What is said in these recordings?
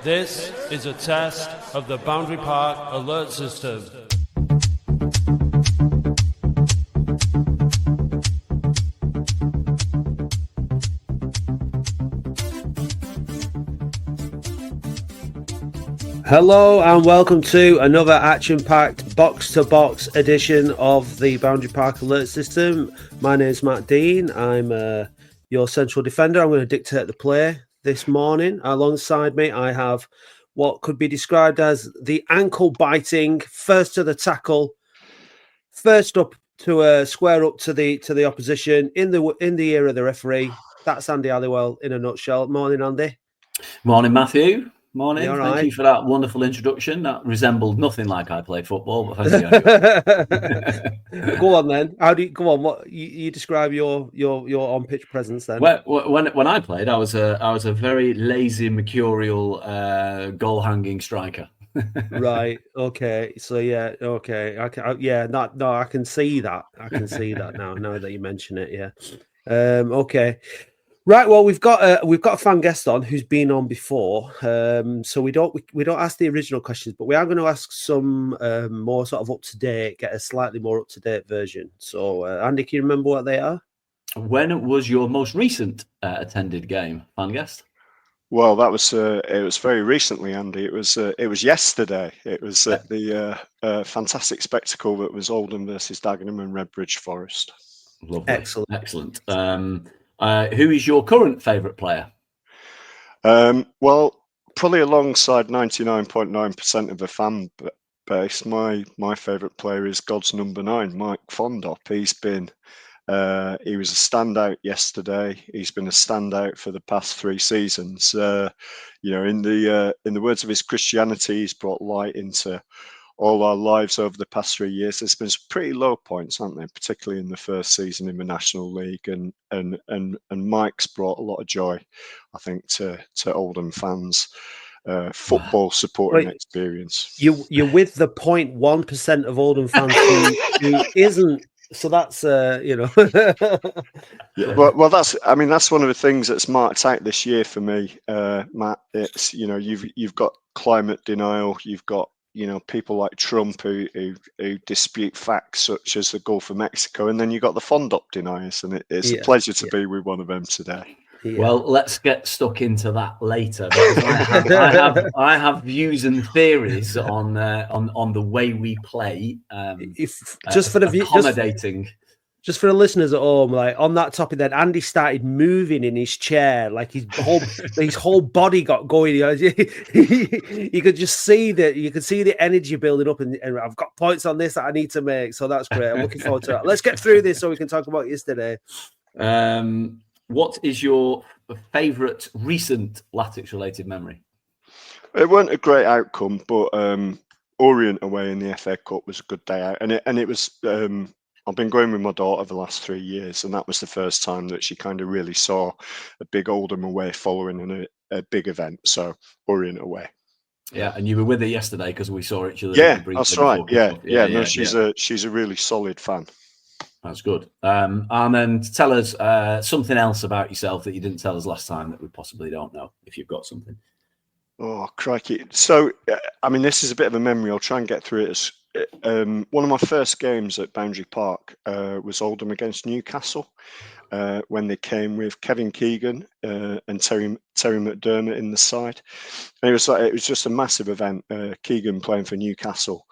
This is a test of the Boundary Park alert system. Hello and welcome to another action-packed box-to-box edition of the Boundary Park alert system. My name is Matt Dean. I'm your central defender. I'm going to dictate the play this morning. Alongside me, I have what could be described as the ankle-biting, first to the tackle, first up to square up to the opposition in the ear of the referee. That's Andy Halliwell in a nutshell. Morning, Andy. Morning, Matthew. Morning. Thank you for that wonderful introduction. That resembled nothing like I played football, but thank you. Go on then. How do you go on? What you describe your on pitch presence then? Well, when I played, I was a very lazy, mercurial, goal hanging striker. Right. Okay. So yeah. Okay. I can see that. I can see that now. Now that you mention it. Yeah. Okay. Right, well, we've got a fan guest on who's been on before, so we don't ask the original questions, but we are going to ask some more sort of up to date, get a slightly more up to date version. So, Andy, can you remember what they are? When was your most recent attended game, fan guest? Well, that was it was very recently, Andy. It was yesterday. It was the fantastic spectacle that was Oldham versus Dagenham and Redbridge Forest. Lovely, excellent. Who is your current favourite player? Well, probably alongside 99.9% of the fan base, my favourite player is God's number 9, Mike Fondop. He was a standout yesterday. He's been a standout for the past 3 seasons. In the words of his Christianity, he's brought light into all our lives over the past 3 years. There's been some pretty low points, haven't there? Particularly in the first season in the National League, and Mike's brought a lot of joy, I think, to Oldham fans. Football supporting experience. You're with the 0.1% of Oldham fans who isn't. So that's Yeah, well, that's one of the things that's marked out this year for me, Matt. It's you've got climate denial, you've got people like Trump who dispute facts such as the Gulf of Mexico, and then you got the Fondop deniers, and it's a pleasure to be with one of them today. Yeah. Well, let's get stuck into that later, because I have views and theories on the way we play. Just for the accommodating. Just for the listeners at home, like on that topic, then Andy started moving in his chair, like his whole body got going. You could just see that. You could see the energy building up, and I've got points on this that I need to make. So that's great. I'm looking forward to that. Let's get through this so we can talk about yesterday. What is your favourite recent Latics related memory? It wasn't a great outcome, but Orient away in the FA Cup was a good day out, and it was. I've been going with my daughter the last 3 years, and that was the first time that she kind of really saw a big Oldham away following a big event. So Orient away. Yeah, and you were with her yesterday because we saw each other. Yeah, that's right. Yeah, she's a really solid fan. That's good. And then tell us something else about yourself that you didn't tell us last time that we possibly don't know, if you've got something. Oh, crikey. So, this is a bit of a memory. I'll try and get through it. One of my first games at Boundary Park was Oldham against Newcastle when they came with Kevin Keegan and Terry McDermott in the side. And it was just a massive event. Keegan playing for Newcastle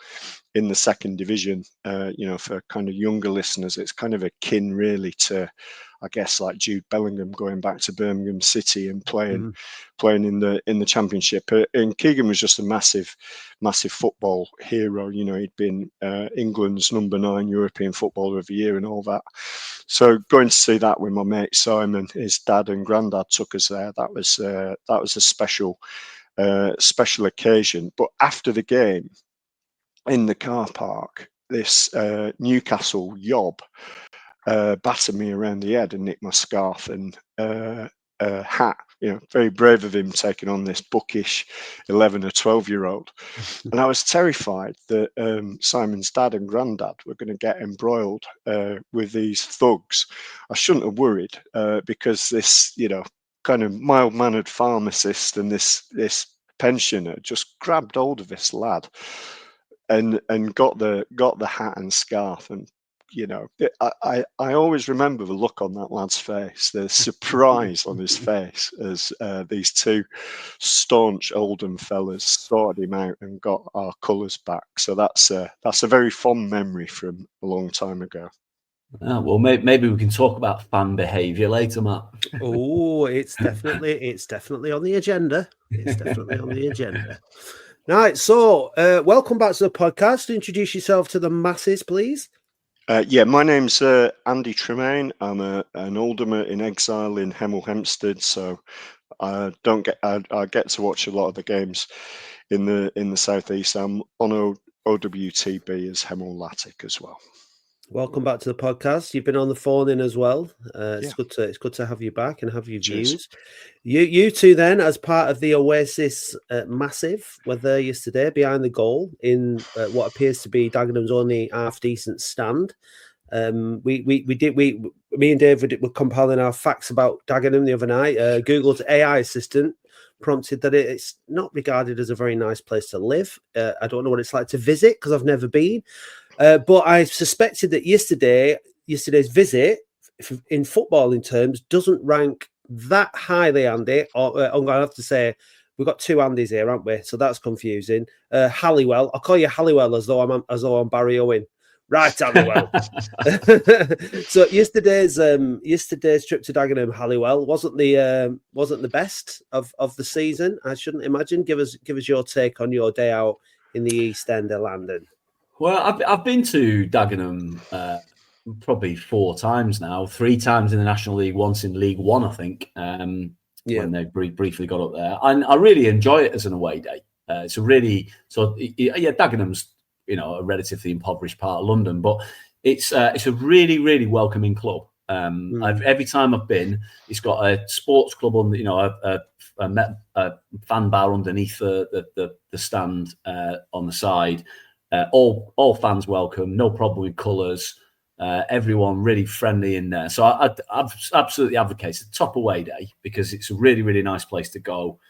in the second division. For kind of younger listeners, it's kind of akin really to, I guess, like Jude Bellingham going back to Birmingham City and playing in the Championship. And Keegan was just a massive football hero. He'd been England's number 9 European Footballer of the Year and all that. So going to see that with my mate Simon, his dad and granddad took us there. That was a special occasion. But after the game, in the car park, this Newcastle yob battered me around the head and nicked my scarf and hat. very brave of him taking on this bookish 11 or 12-year-old. And I was terrified that Simon's dad and granddad were going to get embroiled with these thugs. I shouldn't have worried because this, kind of mild-mannered pharmacist and this pensioner just grabbed hold of this lad and got the hat and scarf. And I always remember the look on that lad's face, the surprise on his face as these two staunch Oldham fellas sorted him out and got our colours back. So that's a very fond memory from a long time ago. Well, maybe we can talk about fan behaviour later, Matt. Oh, it's definitely on the agenda. It's definitely on the agenda. Right, so welcome back to the podcast. Introduce yourself to the masses, please. My name's Andy Tremaine. I'm an Oldhamer in exile in Hemel Hempstead, so I get to watch a lot of the games in the southeast. I'm on OWTB as Hemel Latic as well. Welcome back to the podcast. You've been on the phone in as well. It's good to have you back and have your views. You two then, as part of the Oasis Massive, were there yesterday behind the goal in what appears to be Dagenham's only half decent stand. Me and David were compiling our facts about Dagenham the other night. Google's AI assistant prompted that it's not regarded as a very nice place to live. I don't know what it's like to visit because I've never been. But I suspected that yesterday's visit in footballing terms doesn't rank that highly, Andy. I'm going to have to say we've got two Andys here, haven't we? So that's confusing. Halliwell, I'll call you Halliwell as though I'm Barry Owen. Right, Halliwell. So yesterday's trip to Dagenham, Halliwell wasn't the best of the season. I shouldn't imagine. Give us your take on your day out in the East End of London. Well, I've been to Dagenham probably 4 times now, 3 times in the National League, once in League One, I think, when they briefly got up there. And I really enjoy it as an away day. Dagenham's, a relatively impoverished part of London, but it's a really, really welcoming club. Every time I've been, it's got a sports club on, a fan bar underneath the stand on the side. All fans welcome, no problem with colours. Everyone really friendly in there. So I've absolutely advocated top away day because it's a really, really nice place to go.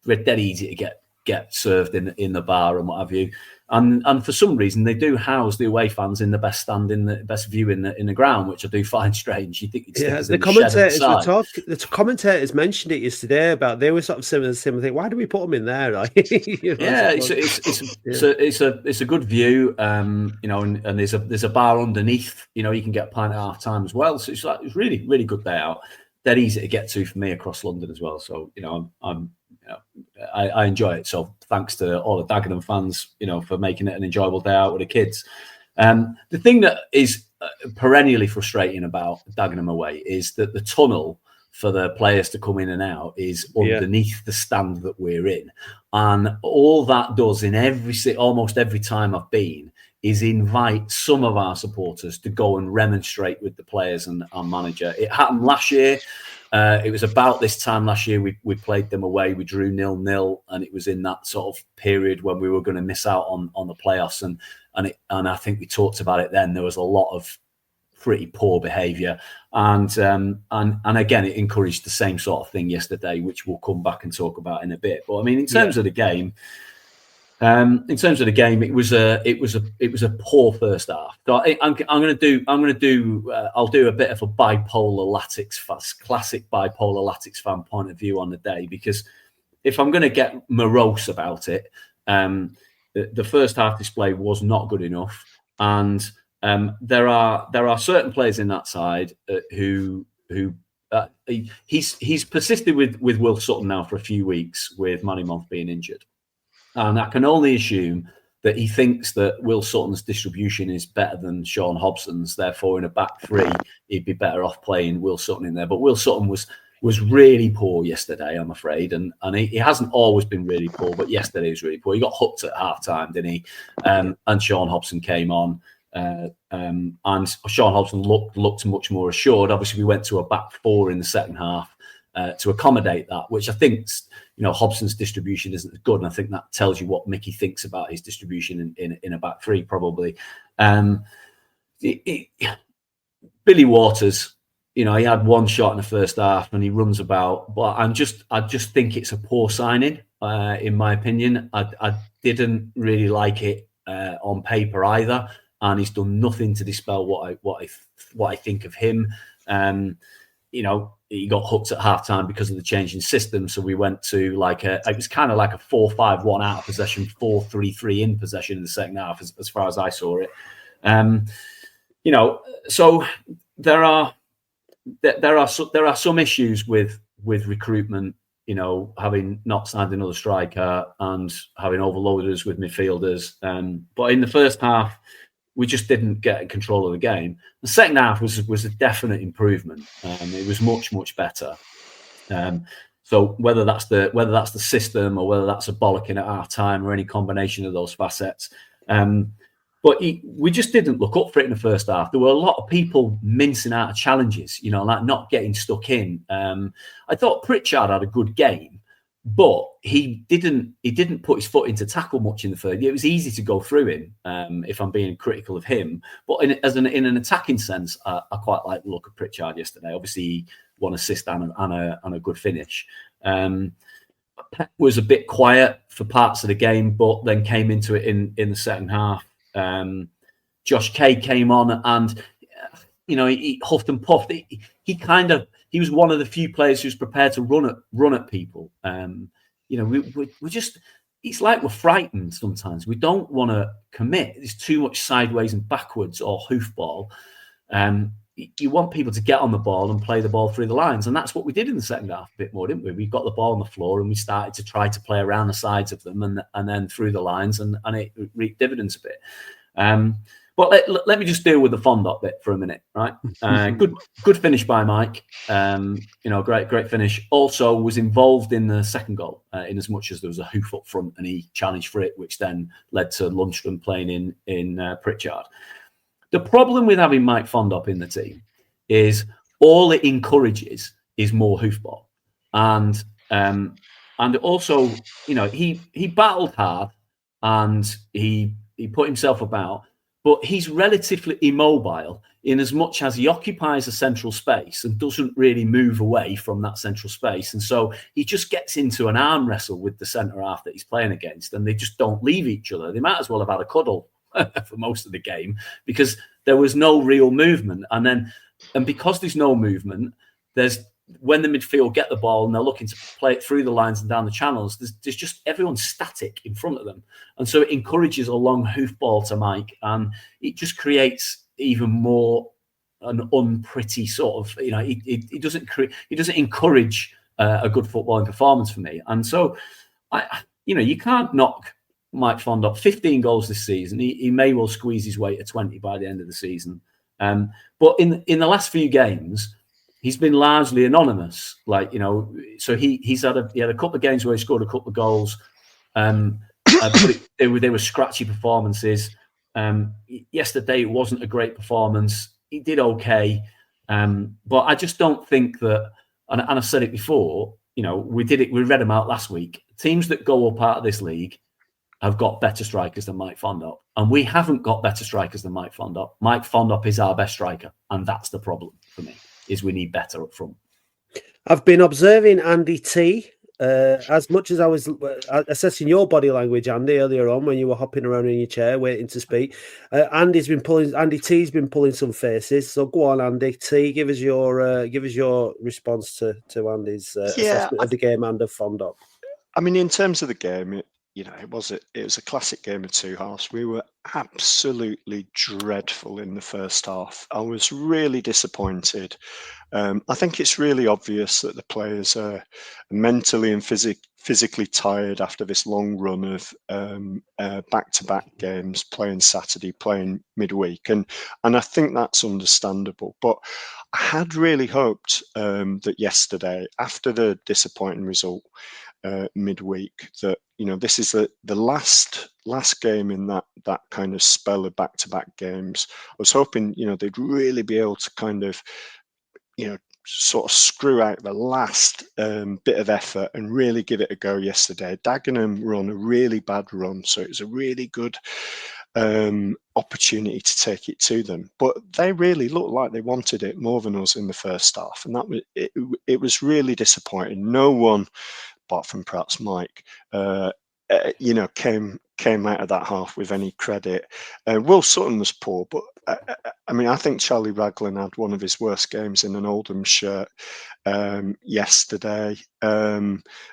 It's dead easy to get served in the bar and what have you. And for some reason they do house the away fans in the best stand, in the best view in the ground, which I do find strange. You think the commentators mentioned it yesterday about they were sort of similar thing. Why do we put them in there? Like, it's a good view, and there's a bar underneath. You can get a pint at half time as well. So it's really, really good day out. Dead easy to get to for me across London as well. So I enjoy it. So thanks to all the Dagenham fans, for making it an enjoyable day out with the kids. The thing that is perennially frustrating about Dagenham away is that the tunnel for the players to come in and out is underneath the stand that we're in. And all that does almost every time I've been is invite some of our supporters to go and remonstrate with the players and our manager. It happened last year. It was about this time last year we played them away. We drew 0-0, and it was in that sort of period when we were going to miss out on the playoffs. And I think we talked about it then. There was a lot of pretty poor behaviour, and again it encouraged the same sort of thing yesterday, which we'll come back and talk about in a bit. But I mean, in terms of the game. It was a poor first half. So I'll do a bit of a classic bipolar Latics fan point of view on the day, because if I'm going to get morose about it, the first half display was not good enough, and there are certain players in that side who he's persisted with Will Sutton now for a few weeks with Manny Month being injured. And I can only assume that he thinks that Will Sutton's distribution is better than Sean Hobson's. Therefore, in a back three, he'd be better off playing Will Sutton in there. But Will Sutton was really poor yesterday, I'm afraid. And he hasn't always been really poor, but yesterday was really poor. He got hooked at half-time, didn't he? And Sean Hobson came on. And Sean Hobson looked much more assured. Obviously, we went to a back four in the second half. to accommodate that, which I think, Hobson's distribution isn't as good. And I think that tells you what Mickey thinks about his distribution in a back three, probably. Billy Waters, he had one shot in the first half and he runs about, but I just think it's a poor signing, in my opinion. I didn't really like it on paper either, and he's done nothing to dispel what I think of him. He got hooked at halftime because of the change in system, so we went to it was kind of like a 4-5-1 out of possession, 4-3-3 in possession in the second half, as far as I saw it. So there are some issues with recruitment, having not signed another striker and having overloaded us with midfielders. But in the first half, we just didn't get control of the game. The second half was a definite improvement. It was much better. So whether that's the system or whether that's a bollocking at half time or any combination of those facets. But we just didn't look up for it in the first half. There were a lot of people mincing out of challenges, like not getting stuck in. I thought Pritchard had a good game, but he didn't put his foot into tackle much in the third. It was easy to go through him, if I'm being critical of him. But in an attacking sense, I quite like the look of Pritchard yesterday. Obviously, 1 assist and a good finish. Pep was a bit quiet for parts of the game, but then came into it in the second half. Josh Kay came on and he huffed and puffed. He was one of the few players who's prepared to run at people. We just, it's like we're frightened sometimes. We don't want to commit. There's too much sideways and backwards or hoofball. You want people to get on the ball and play the ball through the lines, and that's what we did in the second half a bit more, didn't we? We got the ball on the floor and we started to try to play around the sides of them and then through the lines, and it reaped dividends a bit. But let me just deal with the Fondop bit for a minute, right? Good finish by Mike. Great finish. Also was involved in the second goal, in as much as there was a hoof up front and he challenged for it, which then led to Lundstrom playing in Pritchard. The problem with having Mike Fondop in the team is all it encourages is more hoofball, and also he battled hard and he put himself about, but he's relatively immobile in as much as he occupies a central space and doesn't really move away from that central space, and so he just gets into an arm wrestle with the centre half that he's playing against, and they just don't leave each other. They might as well have had a cuddle for most of the game because there was no real movement. And because there's no movement, when the midfield get the ball and they're looking to play it through the lines and down the channels, there's just everyone's static in front of them, and so it encourages a long hoofball to Mike, and it just creates even more an unpretty sort of it doesn't encourage a good footballing performance for me. And so you can't knock Mike Fondop. 15 goals this season. He may well squeeze his way to 20 by the end of the season. But in the last few games, he's been largely anonymous. So he had a couple of games where he scored a couple of goals. But they were scratchy performances. Yesterday it wasn't a great performance. He did okay, but I just don't think that. And I've said it before. We read them out last week. Teams that go up out of this league have got better strikers than Mike Fondop, and we haven't got better strikers than Mike Fondop. Mike Fondop is our best striker, and that's the problem for me. Is we need better up front. I've been observing Andy T. As much as I was assessing your body language, Andy, earlier on when you were hopping around in your chair waiting to speak. Andy T's been pulling some faces. So go on, Andy T. Give us your response to Andy's assessment of the game and of Fondop. I mean, in terms of the game, it was a classic game of two halves. We were absolutely dreadful in the first half. I was really disappointed. I think it's really obvious that the players are mentally and physically tired after this long run of back-to-back games, playing Saturday, playing midweek, and I think that's understandable. But I had really hoped that yesterday, after the disappointing result midweek, that this is the last game in that kind of spell of back-to-back games. I was hoping they'd really be able to kind of sort of screw out the last bit of effort and really give it a go yesterday. Dagenham were on a really bad run, so it was a really good opportunity to take it to them. But they really looked like they wanted it more than us in the first half, and that was it was really disappointing. No one, apart from perhaps Mike, came out of that half with any credit. Will Sutton was poor, but I mean, I think Charlie Raglan had one of his worst games in an Oldham shirt yesterday.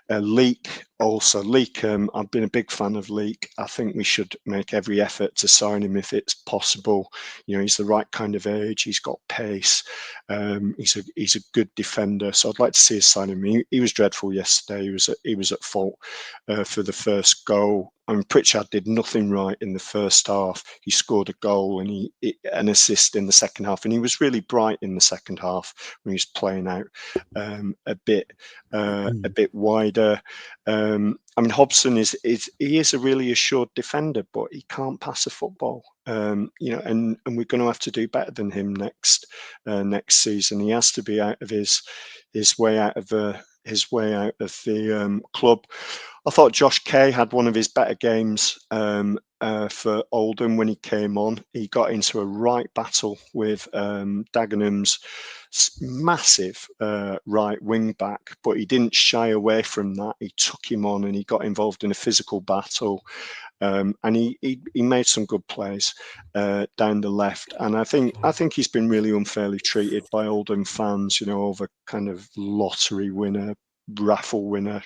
Leek also. Leek, I've been a big fan of Leek. I think we should make every effort to sign him if it's possible. You know, he's the right kind of age. He's got pace. He's a good defender. So I'd like to see us sign him. He was dreadful yesterday. He was at fault for the first goal. I mean, Pritchard did nothing right in the first half. He scored a goal and an assist in the second half, and he was really bright in the second half when he was playing out a bit wider. I mean, Hobson is a really assured defender, but he can't pass a football. And we're going to have to do better than him next season. He has to be out of his way out of the club. I thought Josh Kay had one of his better games for Oldham when he came on. He got into a right battle with Dagenham's massive right wing back, but he didn't shy away from that. He took him on and he got involved in a physical battle. And he made some good plays down the left, and I think he's been really unfairly treated by Oldham fans, over kind of lottery winner, raffle winner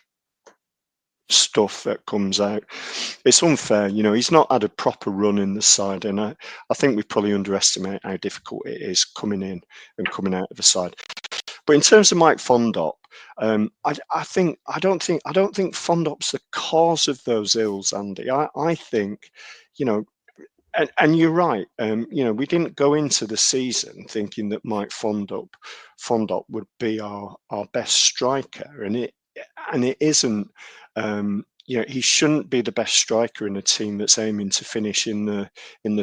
stuff that comes out. It's unfair, he's not had a proper run in the side, and I think we probably underestimate how difficult it is coming in and coming out of the side. But in terms of Mike Fondop, I don't think Fondop's the cause of those ills, Andy. I think, and you're right. We didn't go into the season thinking that Mike Fondop would be our best striker, and it isn't. He shouldn't be the best striker in a team that's aiming to finish in the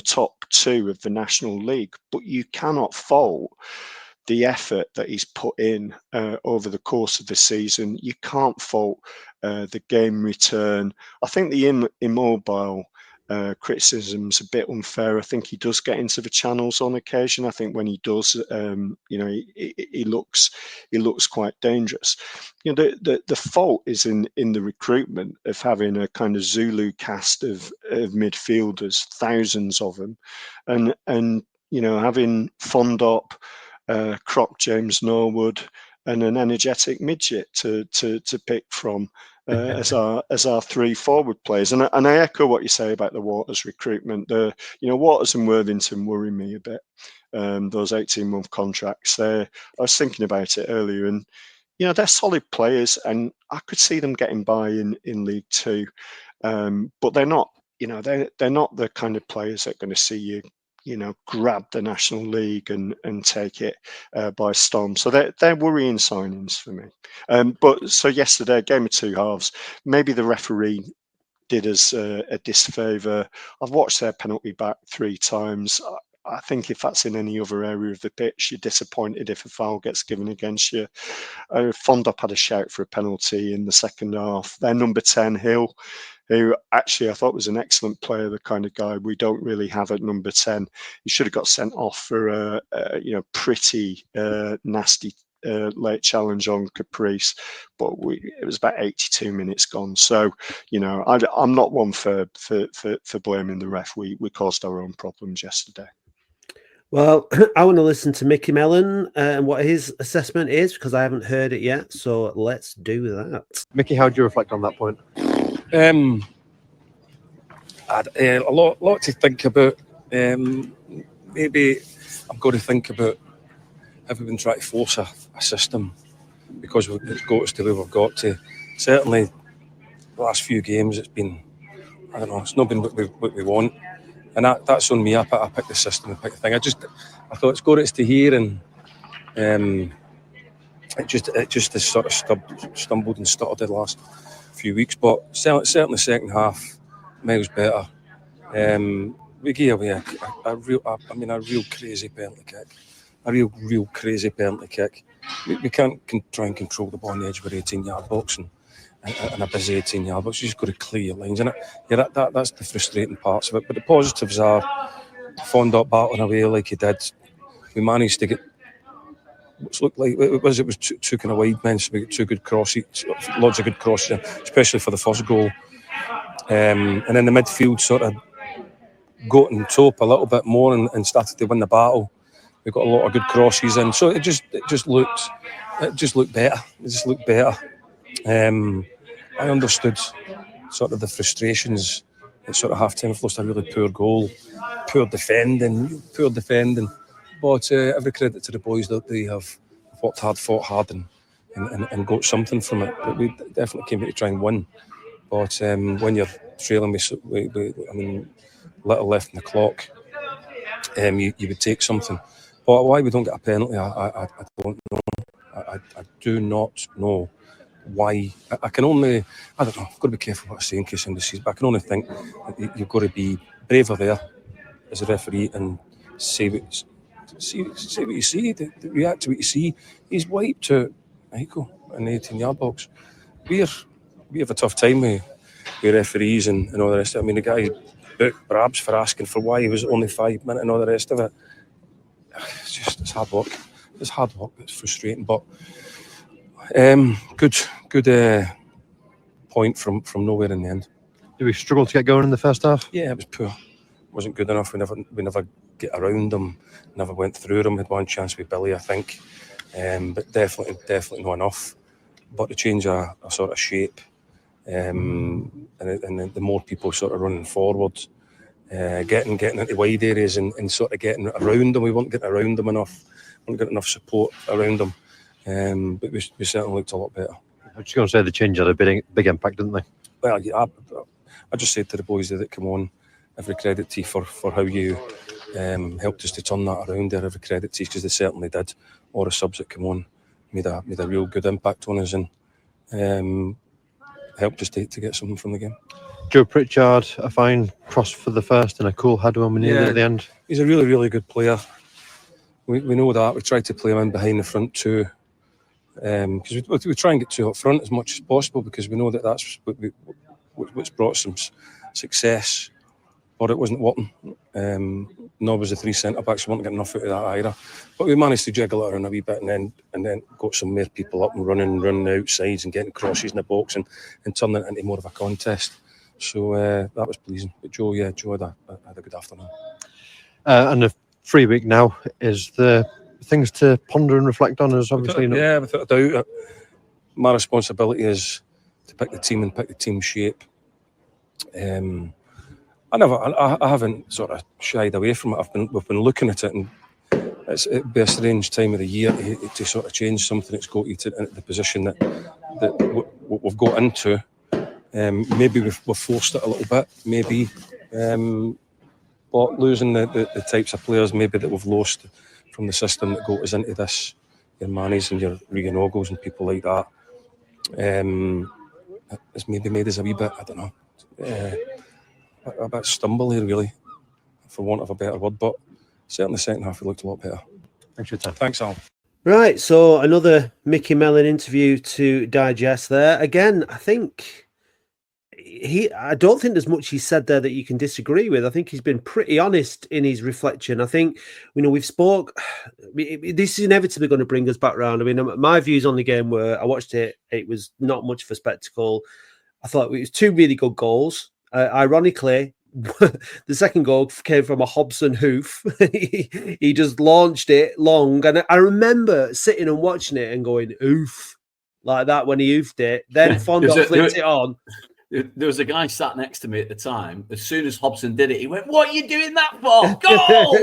top two of the National League. But you cannot fault the effort that he's put in over the course of the season. You can't fault the game return. I think the immobile criticism's a bit unfair. I think he does get into the channels on occasion. I think when he does, he looks quite dangerous. The fault is in the recruitment of having a kind of Zulu cast of midfielders, thousands of them, and having Fondop, Croc, James Norwood, and an energetic midget to pick from as our three forward players. And I echo what you say about the Waters recruitment. Waters and Worthington worry me a bit. Those 18-month contracts. I was thinking about it earlier, and they're solid players, and I could see them getting by in League Two, but they're not. They're not the kind of players that are going to see you grab the National League and take it by storm. So they're worrying signings for me. But so yesterday, game of two halves, maybe the referee did us a disfavour. I've watched their penalty back 3 times. I think if that's in any other area of the pitch, you're disappointed if a foul gets given against you. Fondop had a shout for a penalty in the second half. Their number 10, Hill, who actually I thought was an excellent player, the kind of guy we don't really have at number 10. He should have got sent off for a pretty nasty late challenge on Caprice, but it was about 82 minutes gone. So, I'm not one for blaming the ref. We caused our own problems yesterday. Well, I want to listen to Micky Mellon and what his assessment is, because I haven't heard it yet. So let's do that. Micky, how do you reflect on that point? A lot to think about. Maybe I've got to think about, have we been trying to force a system because it's got us to where we've got to. Certainly, the last few games, it's been, I don't know, it's not been what we want. And that's on me. I picked the system, I picked the thing. I thought it's got us to here, and it just has sort of stumbled and stuttered the last few weeks. But certainly second half, miles better. We gave away a real crazy penalty kick. a real crazy penalty kick. We can't try and control the ball on the edge of our 18-yard box and a busy 18-yard box. You just got to clear your lines, and that's the frustrating parts of it. But the positives are Fondop battling away like he did. We managed to get what looked like it was two kind of wide men, so we got 2 good crosses, lots of good crosses, especially for the first goal. And then the midfield sort of got on top a little bit more and started to win the battle. We got a lot of good crosses in, so it just looked better. It just looked better. I understood sort of the frustrations at sort of half time. We've lost a really poor goal, poor defending. But every credit to the boys that they have worked hard, fought hard, and got something from it. But we definitely came here to try and win. But when you're trailing with little left in the clock, you would take something. But why we don't get a penalty, I don't know. I do not know why. I don't know. I've got to be careful what I say in case somebody sees. But I can only think that you've got to be braver there as a referee and say what you see. React to what you see. He's wiped out Michael in the 18-yard box. We have a tough time with referees and all the rest of it. I mean, the guy booked Brabs for asking for why he was only 5 minutes and all the rest of it. It's hard work. It's frustrating, but good point from nowhere in the end. Did we struggle to get going in the first half? Yeah, it was poor. It wasn't good enough. We never get around them. Never went through them. Had one chance with Billy, I think, but definitely not enough. But to change a sort of shape, and the more people sort of running forward. Getting into wide areas and sort of getting around them. We weren't getting around them enough. We weren't getting enough support around them. But we certainly looked a lot better. I was just going to say the change had a big impact, didn't they? Well, yeah, I just said to the boys that come on, every credit to you for how you helped us to turn that around there. Every credit to you, because they certainly did. All the subs that come on made a real good impact on us and helped us to get something from the game. Joe Pritchard, a fine cross for the first and a cool header when we needed it at the end. He's a really, really good player. We know that. We tried to play him in behind the front too, because we try and get 2 up front as much as possible, because we know that's what's brought some success. But it wasn't working. Nor was the 3 centre backs. We weren't getting enough out of that either. But we managed to jiggle it around a wee bit, and then got some more people up and running outsides and getting crosses in the box and turning it into more of a contest. So that was pleasing. But Joe had a good afternoon. And the free week now is the things to ponder and reflect on. Is obviously without a doubt. My responsibility is to pick the team and pick the team shape. I haven't sort of shied away from it. We've been looking at it, and it'd be a strange time of the year to sort of change something that's got you to the position that we've got into. Maybe we've forced it a little bit, maybe, but losing the types of players maybe that we've lost from the system that got us into this, your Manis and your Regan Ogles and people like that, it's maybe made us a wee bit, I don't know, a bit stumbly really, for want of a better word, but certainly the second half we looked a lot better. Thanks for your time. Thanks, Al. Right, so another Micky Mellon interview to digest there. Again, I don't think there's much he said there that you can disagree with. I think he's been pretty honest in his reflection. I think, we've spoke. This is inevitably going to bring us back round. I mean, my views on the game were, I watched it. It was not much of a spectacle. I thought it was 2 really good goals. Ironically, the second goal came from a Hobson hoof. He just launched it long. And I remember sitting and watching it and going, oof, like that when he oofed it. Then Fondop flipped it on. There was a guy sat next to me at the time. As soon as Hobson did it, he went, "What are you doing that for? Goal!"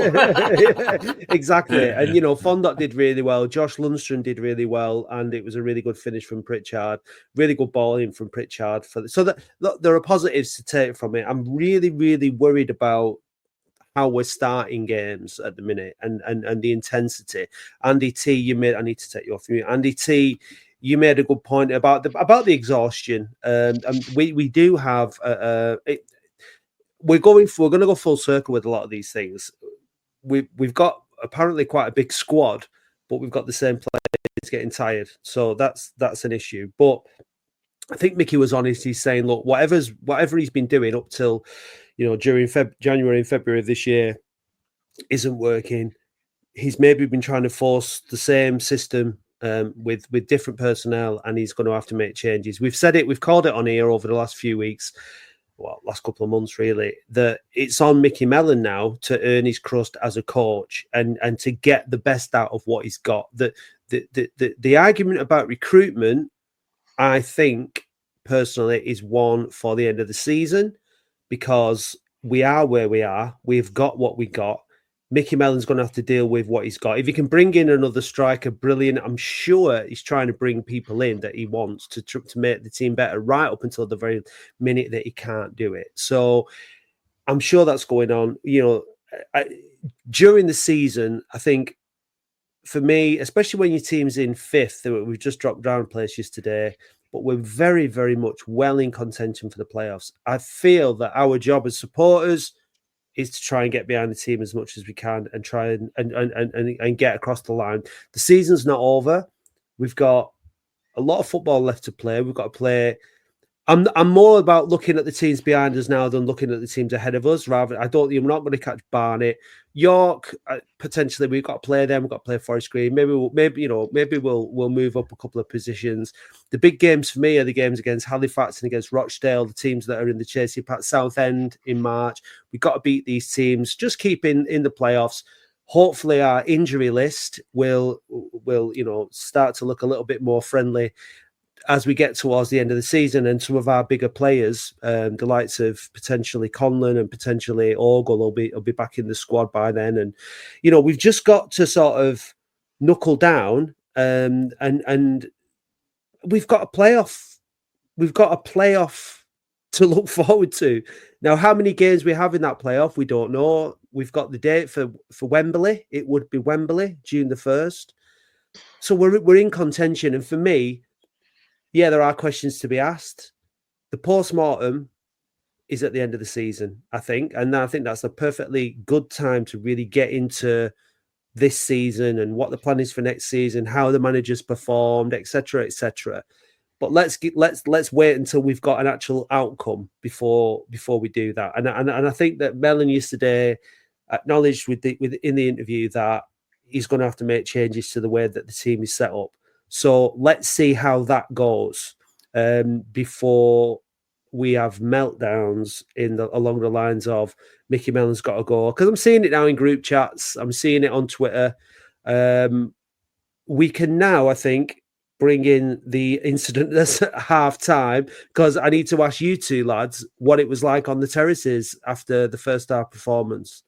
Exactly. And, Fondop did really well. Josh Lundstrom did really well. And it was a really good finish from Pritchard. Really good ball in from Pritchard. So there are positives to take from it. I'm really, really worried about how we're starting games at the minute and the intensity. Andy T, I need to take you off mute. Andy T, you made a good point about the exhaustion. And we do have we're going to go full circle with a lot of these things. We've got apparently quite a big squad, but we've got the same players getting tired. So that's an issue. But I think Mickey was honest. He's saying, look, whatever he's been doing up till, during January and February of this year isn't working. He's maybe been trying to force the same system with different personnel, and he's going to have to make changes. We've said it, we've called it on here over the last few weeks, last couple of months really, that it's on Micky Mellon now to earn his crust as a coach and to get the best out of what he's got. The argument about recruitment, I think personally, is one for the end of the season, because we are where we are. We've got what we got. Micky Mellon's going to have to deal with what he's got. If he can bring in another striker, brilliant. I'm sure he's trying to bring people in that he wants to make the team better right up until the very minute that he can't do it. So I'm sure that's going on. During the season, I think for me, especially when your team's in fifth, we've just dropped down a place yesterday, but we're very, very much well in contention for the playoffs. I feel that our job as supporters is to try and get behind the team as much as we can and try and get across the line. The season's not over. We've got a lot of football left to play. We've got to play. I'm more about looking at the teams behind us now than looking at the teams ahead of us. We're not going to catch Barnet. York, potentially we've got to play them. We've got to play Forest Green. Maybe we'll move up a couple of positions. The big games for me are the games against Halifax and against Rochdale, the teams that are in the chasing pack. Southend in March. We've got to beat these teams. Just keep in the playoffs. Hopefully our injury list will start to look a little bit more friendly as we get towards the end of the season, and some of our bigger players, the likes of potentially Conlon and potentially Ogle, will be back in the squad by then. And we've just got to sort of knuckle down, and we've got a playoff. We've got a playoff to look forward to. Now, how many games we have in that playoff, we don't know. We've got the date for Wembley. It would be Wembley, June the 1st. So we're in contention, and for me, yeah, there are questions to be asked. The post-mortem is at the end of the season, I think. And I think that's a perfectly good time to really get into this season and what the plan is for next season, how the managers performed, etc., etc. But let's wait until we've got an actual outcome before we do that. And I think that Mellon yesterday acknowledged in the interview that he's going to have to make changes to the way that the team is set up. So let's see how that goes before we have meltdowns along the lines of Micky Mellon's got to go. Because I'm seeing it now in group chats. I'm seeing it on Twitter. We can now, I think, bring in the incident that's at half time, because I need to ask you two lads what it was like on the terraces after the first half performance.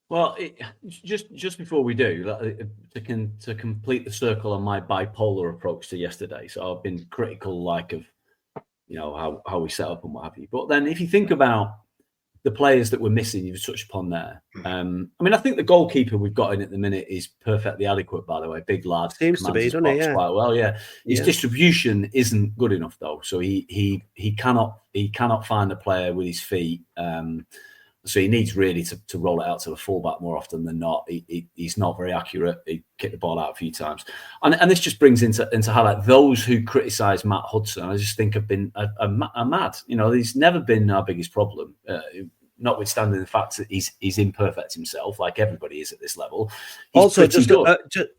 Well, just before we do, to complete the circle on my bipolar approach to yesterday. So I've been critical, of how we set up and what have you. But then, if you think about the players that we're missing, you've touched upon there. I think the goalkeeper we've got in at the minute is perfectly adequate. By the way, big lad, seems to be, doesn't he? Yeah, quite well. Yeah, his distribution isn't good enough though. So he cannot find a player with his feet. So he needs really to roll it out to the fullback more often than not. He's not very accurate. He kicked the ball out a few times. And this just brings into highlight those who criticise Matt Hudson. I just think have been a mad. He's never been our biggest problem, notwithstanding the fact that he's imperfect himself, like everybody is at this level. He's also, just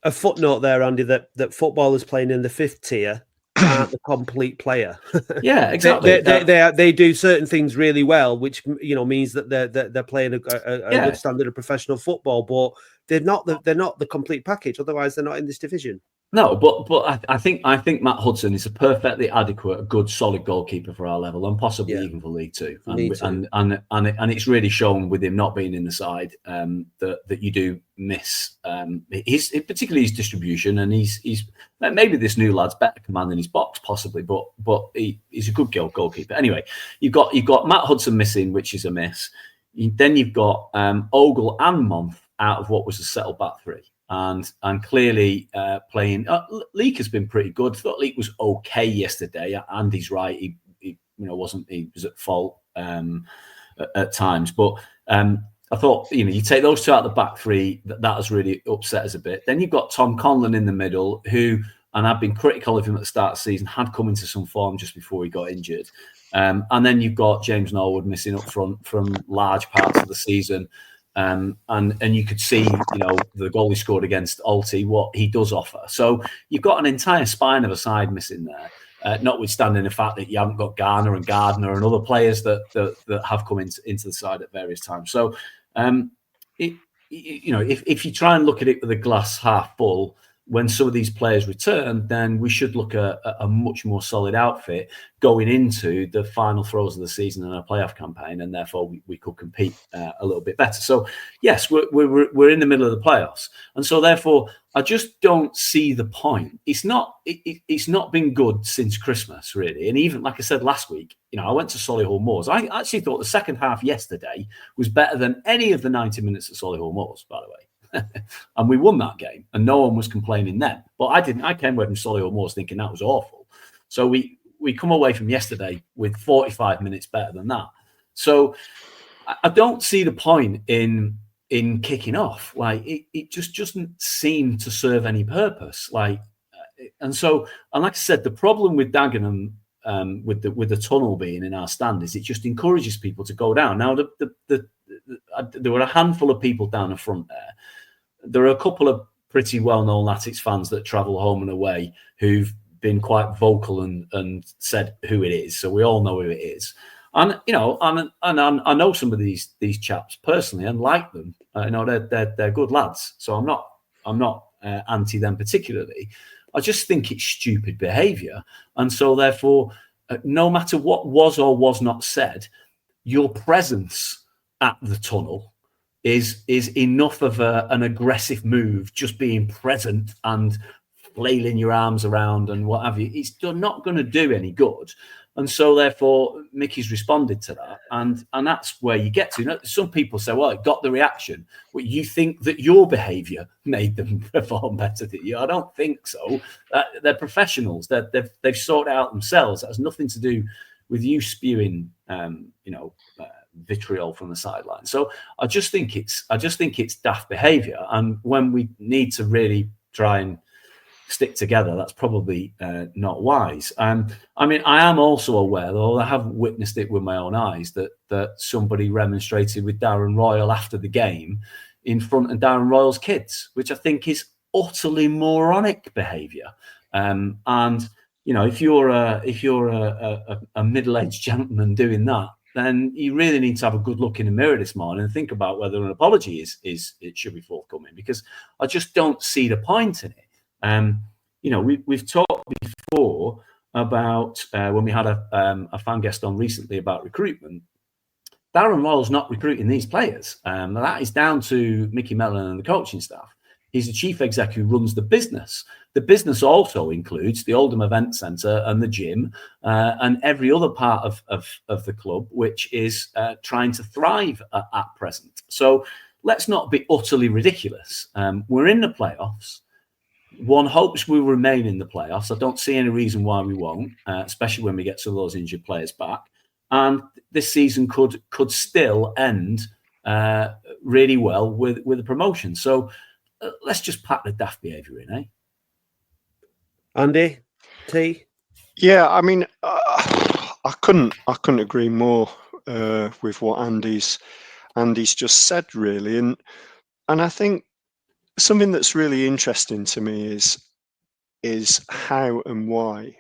a footnote there, Andy, that footballers playing in the fifth tier aren't the complete player. Yeah, exactly. They do certain things really well, which means that they're playing a good standard of professional football, but they're not the complete package. Otherwise, they're not in this division. No, but I think Matt Hudson is a perfectly adequate, good, solid goalkeeper for our level, and possibly even for League Two. And it's really shown with him not being in the side that you do miss particularly his distribution, and he's maybe this new lad's better commanding his box possibly, but he's a good goalkeeper. Anyway, you've got Matt Hudson missing, which is a miss. Then you've got Ogle and Month out of what was a settled back three. And clearly playing. Leek has been pretty good. I thought Leek was okay yesterday. Andy's right. He was at fault at times. But I thought, you take those two out of the back three, that has really upset us a bit. Then you've got Tom Conlon in the middle, who, and I've been critical of him at the start of the season, had come into some form just before he got injured. And then you've got James Norwood missing up front from large parts of the season. And you could see, the goal he scored against Alty, what he does offer. So you've got an entire spine of a side missing there, notwithstanding the fact that you haven't got Garner and Gardner and other players that have come into the side at various times. So, if you try and look at it with a glass half full, when some of these players return, then we should look at a much more solid outfit going into the final throes of the season and a playoff campaign, and therefore we could compete a little bit better. So, yes, we're in the middle of the playoffs, and so therefore I just don't see the point. It's not been good since Christmas, really, and even like I said last week, I went to Solihull Moors. I actually thought the second half yesterday was better than any of the 90 minutes at Solihull Moors, by the way. And we won that game, and no one was complaining then. But I didn't. I came away from Solihull Moors thinking that was awful. So we come away from yesterday with 45 minutes better than that. So I don't see the point in kicking off. Like it just doesn't seem to serve any purpose. And like I said, the problem with Dagenham with the tunnel being in our stand is it just encourages people to go down. Now there were a handful of people down the front there. There are a couple of pretty well-known Latics fans that travel home and away who've been quite vocal and said who it is. So we all know who it is. And I know some of these chaps personally and like them. They're good lads. So I'm not anti them particularly. I just think it's stupid behaviour. And so therefore, no matter what was or was not said, your presence at the tunnel is enough of an aggressive move, just being present and flailing your arms around and what have you. It's not going to do any good. And so therefore, Micky's responded to that. And that's where you get to. Some people say, well, it got the reaction. Well, you think that your behaviour made them perform better than you? I don't think so. They're professionals. They've sorted it out themselves. That has nothing to do with you spewing, vitriol from the sideline. So I just think it's daft behaviour, and when we need to really try and stick together, that's probably not wise. I am also aware, though I have witnessed it with my own eyes, that somebody remonstrated with Darren Royal after the game in front of Darren Royal's kids, which I think is utterly moronic behaviour. If you're a middle-aged gentleman doing that, then you really need to have a good look in the mirror this morning and think about whether an apology it should be forthcoming, because I just don't see the point in it. We've talked before about when we had a fan guest on recently about recruitment. Darren Royal's not recruiting these players. That is down to Micky Mellon and the coaching staff. He's the chief exec who runs the business. The business also includes the Oldham Event Centre and the gym and every other part of the club, which is trying to thrive at present. So let's not be utterly ridiculous. We're in the playoffs. One hopes we'll remain in the playoffs. I don't see any reason why we won't, especially when we get some of those injured players back. And this season could still end really well with a promotion. So let's just pack the daft behaviour in, eh? Andy, T? Yeah, I couldn't agree more with what Andy's just said, really, and I think something that's really interesting to me is how and why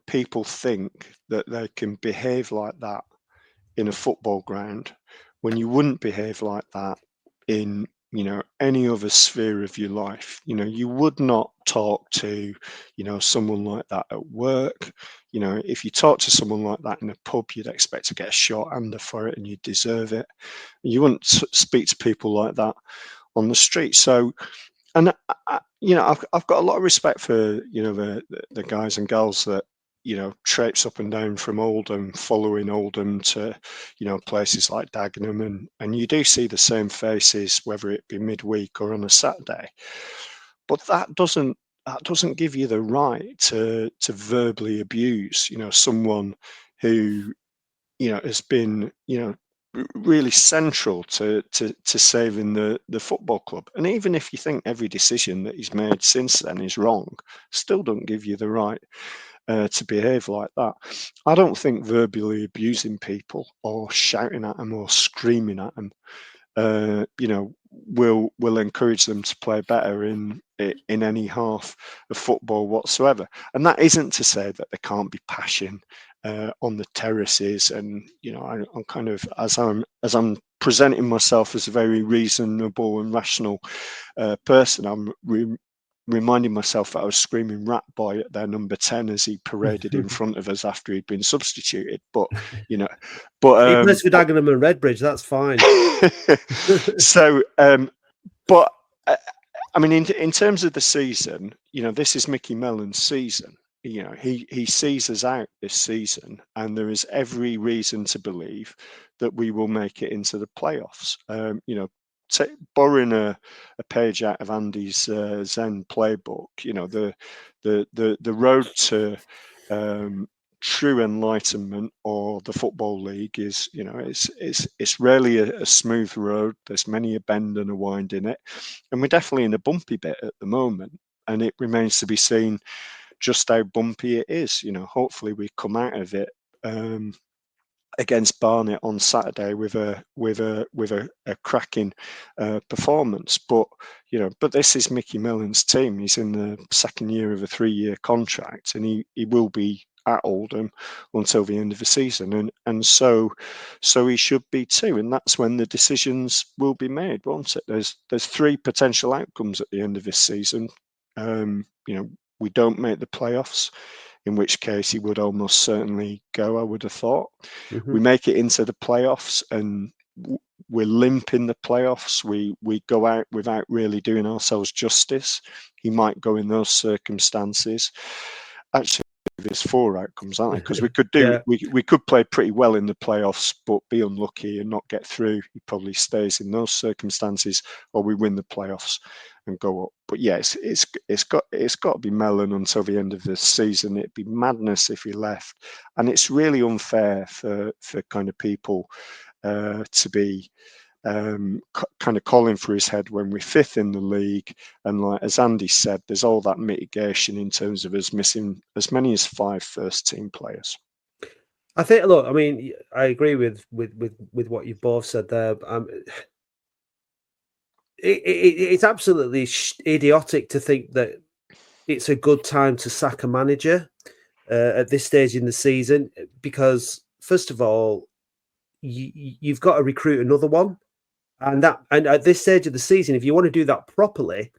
people think that they can behave like that in a football ground when you wouldn't behave like that in any other sphere of your life. You would not talk to someone like that at work. If you talk to someone like that in a pub, you'd expect to get a shorthander for it, and you deserve it. You wouldn't speak to people like that on the street. So, and I've got a lot of respect for the guys and girls that traipse up and down from Oldham, following Oldham to places like Dagenham, and you do see the same faces, whether it be midweek or on a Saturday. But that doesn't give you the right to verbally abuse someone who has been really central to saving the football club. And even if you think every decision that he's made since then is wrong, still don't give you the right to behave like that. I don't think verbally abusing people or shouting at them or screaming at them, will encourage them to play better in any half of football whatsoever. And that isn't to say that there can't be passion on the terraces. And I'm kind of, as I'm presenting myself as a very reasonable and rational person, I'm reminding myself that I was screaming "Rat Boy" at their number 10 as he paraded in front of us after he'd been substituted. But he plays for Dagenham and Redbridge. That's fine. So, but I mean, in terms of the season, this is Micky Mellon's season. He sees us out this season, and there is every reason to believe that we will make it into the playoffs. Borrowing a page out of Andy's Zen playbook, the road to true enlightenment or the Football League is, it's rarely a smooth road. There's many a bend and a wind in it, and we're definitely in a bumpy bit at the moment, and it remains to be seen just how bumpy it is. Hopefully we come out of it against Barnet on Saturday with a cracking performance. But this is Micky Mellon's team. He's in the second year of a 3-year contract, and he will be at Oldham until the end of the season, and so he should be too. And that's when the decisions will be made, won't it? There's 3 potential outcomes at the end of this season. We don't make the playoffs, in which case he would almost certainly go, I would have thought. Mm-hmm. We make it into the playoffs and we're limp in the playoffs. We go out without really doing ourselves justice. He might go in those circumstances. Actually, there's 4 outcomes, aren't there? Because we could do we could play pretty well in the playoffs, but be unlucky and not get through. He probably stays in those circumstances, or we win the playoffs and go up. But yes, it's got to be Mellon until the end of the season. It'd be madness if he left, and it's really unfair for kind of people to be kind of calling for his head when we're 5th in the league. And like as Andy said, there's all that mitigation in terms of us missing as many as 5 first-team players. I think. Look, I mean, I agree with what you both said there. It's absolutely idiotic to think that it's a good time to sack a manager at this stage in the season, because first of all, you've got to recruit another one, and at this stage of the season, if you want to do that properly,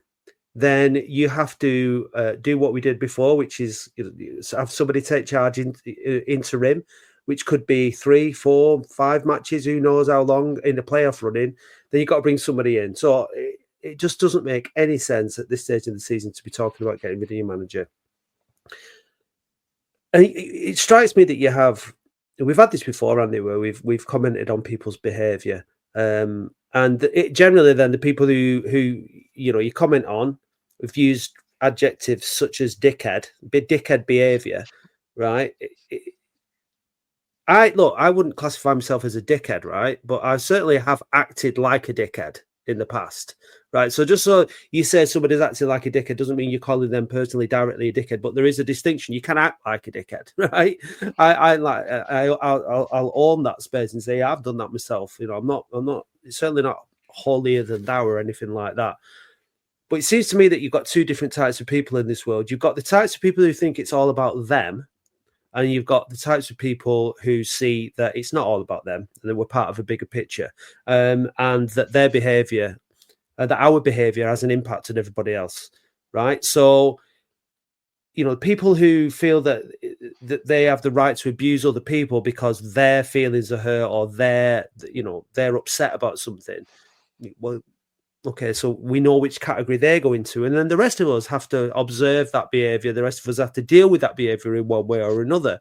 then you have to do what we did before, which is have somebody take charge in interim, which could be 3, 4, 5 matches, who knows how long in the playoff running. Then you've got to bring somebody in. So it just doesn't make any sense at this stage of the season to be talking about getting rid of your manager. And it strikes me that we've had this before, Andy, where we've commented on people's behaviour, and generally then the people who you comment on, we've used adjectives such as dickhead behaviour, right? I wouldn't classify myself as a dickhead, right? But I certainly have acted like a dickhead in the past, right? So just so you say somebody's acting like a dickhead doesn't mean you're calling them personally directly a dickhead, but there is a distinction. You can act like a dickhead, right? I'll own that space and say I've done that myself. I'm not certainly not holier than thou or anything like that. But it seems to me that you've got 2 different types of people in this world. You've got the types of people who think it's all about them, and you've got the types of people who see that it's not all about them, and that we're part of a bigger picture, and that their behaviour, that our behaviour has an impact on everybody else, right? So, people who feel that they have the right to abuse other people because their feelings are hurt or they're upset about something. Well, okay, so we know which category they go into, and then the rest of us have to observe that behaviour. The rest of us have to deal with that behaviour in one way or another.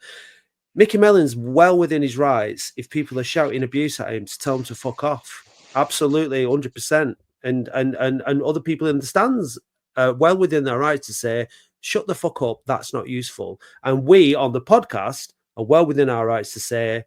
Micky Mellon's well within his rights if people are shouting abuse at him to tell him to fuck off. Absolutely, 100%. And other people in the stands are well within their rights to say, shut the fuck up, that's not useful. And we on the podcast are well within our rights to say,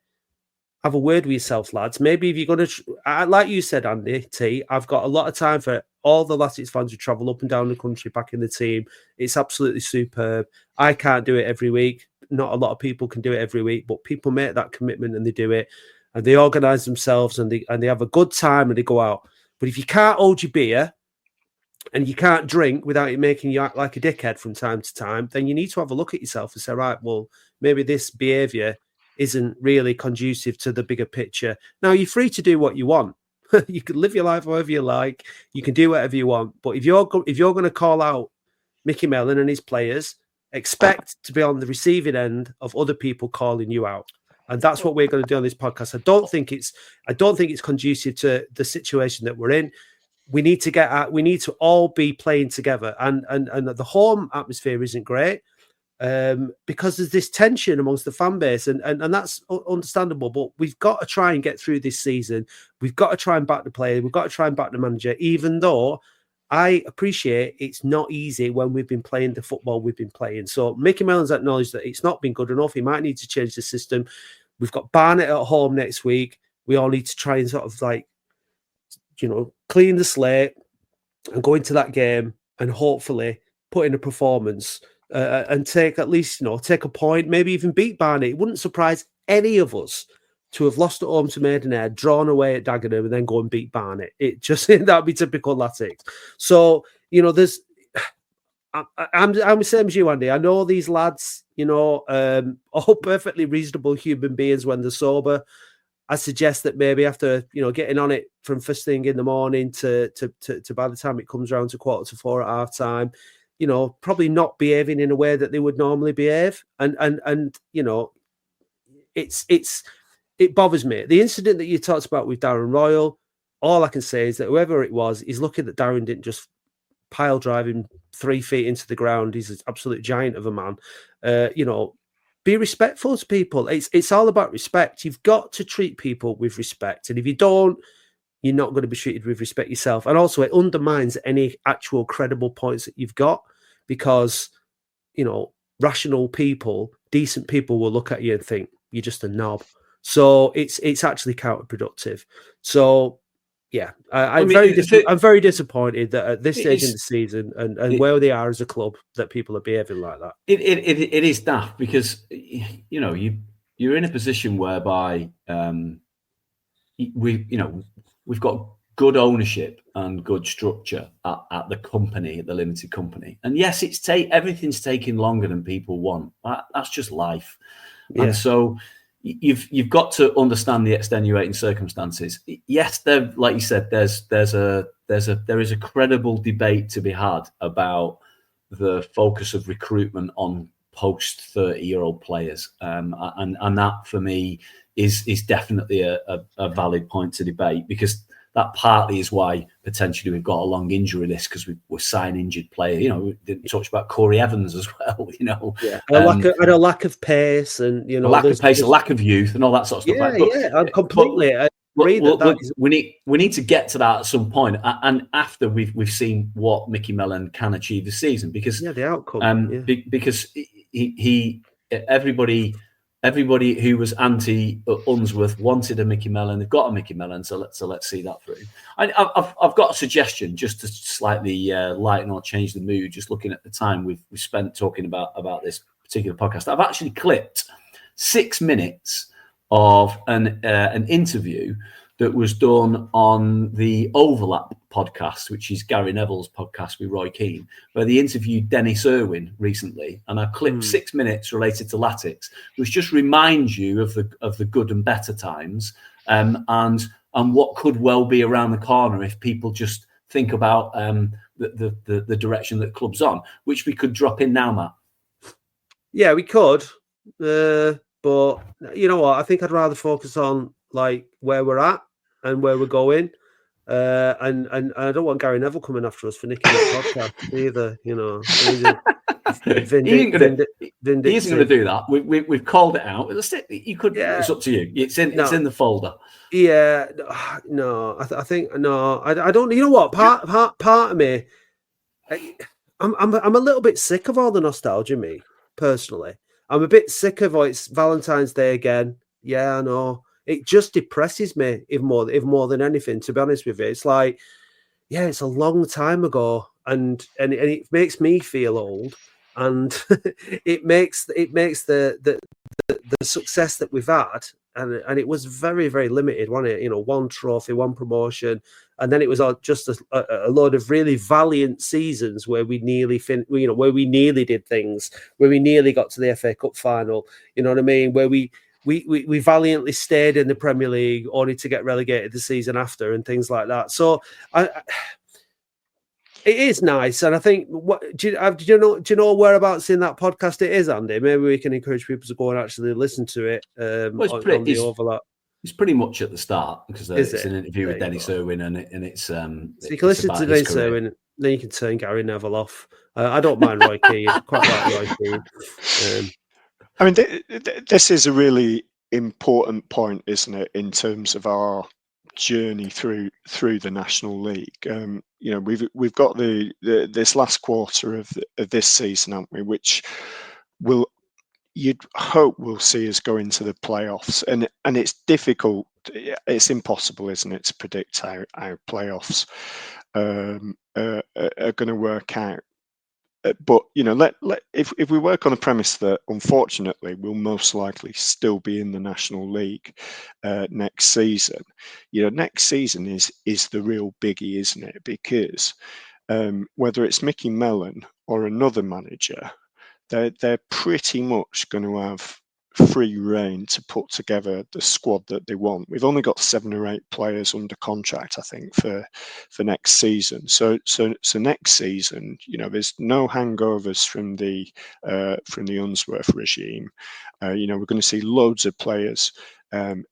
have a word with yourselves, lads. Maybe if you're going to, like you said, Andy T, I've got a lot of time for all the Latics fans who travel up and down the country back in the team. It's absolutely superb. I can't do it every week. Not a lot of people can do it every week, but people make that commitment and they do it, and they organise themselves and they have a good time and they go out. But if you can't hold your beer and you can't drink without it making you act like a dickhead from time to time, then you need to have a look at yourself and say, right, well, maybe this behaviour isn't really conducive to the bigger picture. Now, you're free to do what you want. You can live your life however you like. You can do whatever you want. But if you're going to call out Micky Mellon and his players, expect to be on the receiving end of other people calling you out. And that's what we're going to do on this podcast. I don't think it's conducive to the situation that we're in. We need to get out. We need to all be playing together. And the home atmosphere isn't great. Because there's this tension amongst the fan base, and that's understandable. But we've got to try and get through this season. We've got to try and back the player. We've got to try and back the manager, even though I appreciate it's not easy when we've been playing the football we've been playing. So Micky Mellon's acknowledged that it's not been good enough. He might need to change the system. We've got Barnet at home next week. We all need to try and sort of clean the slate and go into that game and hopefully put in a performance. And take at least, take a point, maybe even beat Barnet. It wouldn't surprise any of us to have lost at home to Maidenhead, drawn away at Dagenham, and then go and beat Barnet. It just that'd be typical Latics. So there's, I'm the same as you, Andy. I know these lads, all perfectly reasonable human beings when they're sober. I suggest that maybe after getting on it from first thing in the morning to by the time it comes around to 3:45 at half time. Probably not behaving in a way that they would normally behave. And it bothers me. The incident that you talked about with Darren Royal, all I can say is that whoever it was, he's lucky that Darren didn't just pile drive him 3 feet into the ground. He's an absolute giant of a man. Be respectful to people. It's all about respect. You've got to treat people with respect. And if you don't, you're not going to be treated with respect yourself. And also it undermines any actual credible points that you've got because, rational people, decent people will look at you and think you're just a knob. So it's actually counterproductive. So, yeah, I'm very disappointed that at this stage in the season and where they are as a club that people are behaving like that. It is daft because, you're in a position whereby we've got good ownership and good structure at the company, at the limited company. And yes, everything's taking longer than people want. That's just life. Yeah. And so you've got to understand the extenuating circumstances. Yes, there, like you said, there is a credible debate to be had about the focus of recruitment on post 30-year-old players, and that for me is definitely a valid point to debate, because that partly is why potentially we've got a long injury list, because we're signing injured player. We talked about Corey Evans as well. Yeah, a lack of pace, and a lack of pace, a lack of youth, and all that sort of stuff. I'm completely. We need to get to that at some point, and after we've seen what Micky Mellon can achieve this season, because the outcome. Because everybody who was anti Unsworth wanted a Micky Mellon. They've got a Micky Mellon, so let's see that through. I've got a suggestion just to slightly lighten or change the mood. Just looking at the time we've spent talking about this particular podcast, I've actually clipped 6 minutes of an interview that was done on the Overlap podcast, which is Gary Neville's podcast with Roy Keane, where they interviewed Dennis Irwin recently, and I clipped 6 minutes related to Latics, which just reminds you of the good and better times, and what could well be around the corner if people just think about the direction that the club's on, which we could drop in now, Matt. Yeah, we could, but you know what? I think I'd rather focus on where we're at and where we're going. And I don't want Gary Neville coming after us for nicking the podcast either. He isn't going to do that. We've called it out. You could. Yeah. It's up to you. It's in the folder. Yeah. No. I think no. I don't. You know what? Part of me. I'm a little bit sick of all the nostalgia. Me personally, I'm a bit sick of it's Valentine's Day again. Yeah, I know. it just depresses me even more than anything. To be honest with you, it's like, yeah, it's a long time ago, and it makes me feel old, and it makes the success that we've had, and it was very, very limited, wasn't it? You know, one trophy, one promotion, and then it was just a load of really valiant seasons where we nearly where we nearly did things, where we nearly got to the FA Cup final. You know what I mean? Where we valiantly stayed in the Premier League only to get relegated the season after, and things like that. So it is nice, and I think do you know whereabouts in that podcast it is, Andy? Maybe we can encourage people to go and actually listen to it. On the overlap. It's pretty much at the start, because it's an interview with Dennis Irwin, and it's so you can listen to Dennis Irwin, then you can turn Gary Neville off. I don't mind Roy Keane. Quite like Roy Keane. I mean, this is a really important point, isn't it, in terms of our journey through the National League. You know, we've got this last quarter of this season, haven't we, which you'd hope we'll see us go into the playoffs, and it's difficult, it's impossible, isn't it, to predict how playoffs are going to work out. But you know, if we work on the premise that unfortunately we'll most likely still be in the National League next season, you know, next season is the real biggie, isn't it? Because whether it's Micky Mellon or another manager, they're pretty much going to have free reign to put together the squad that they want. We've only got 7 or 8 players under contract, I think, for next season. So next season, you know, there's no hangovers from the Unsworth regime. You know, we're going to see loads of players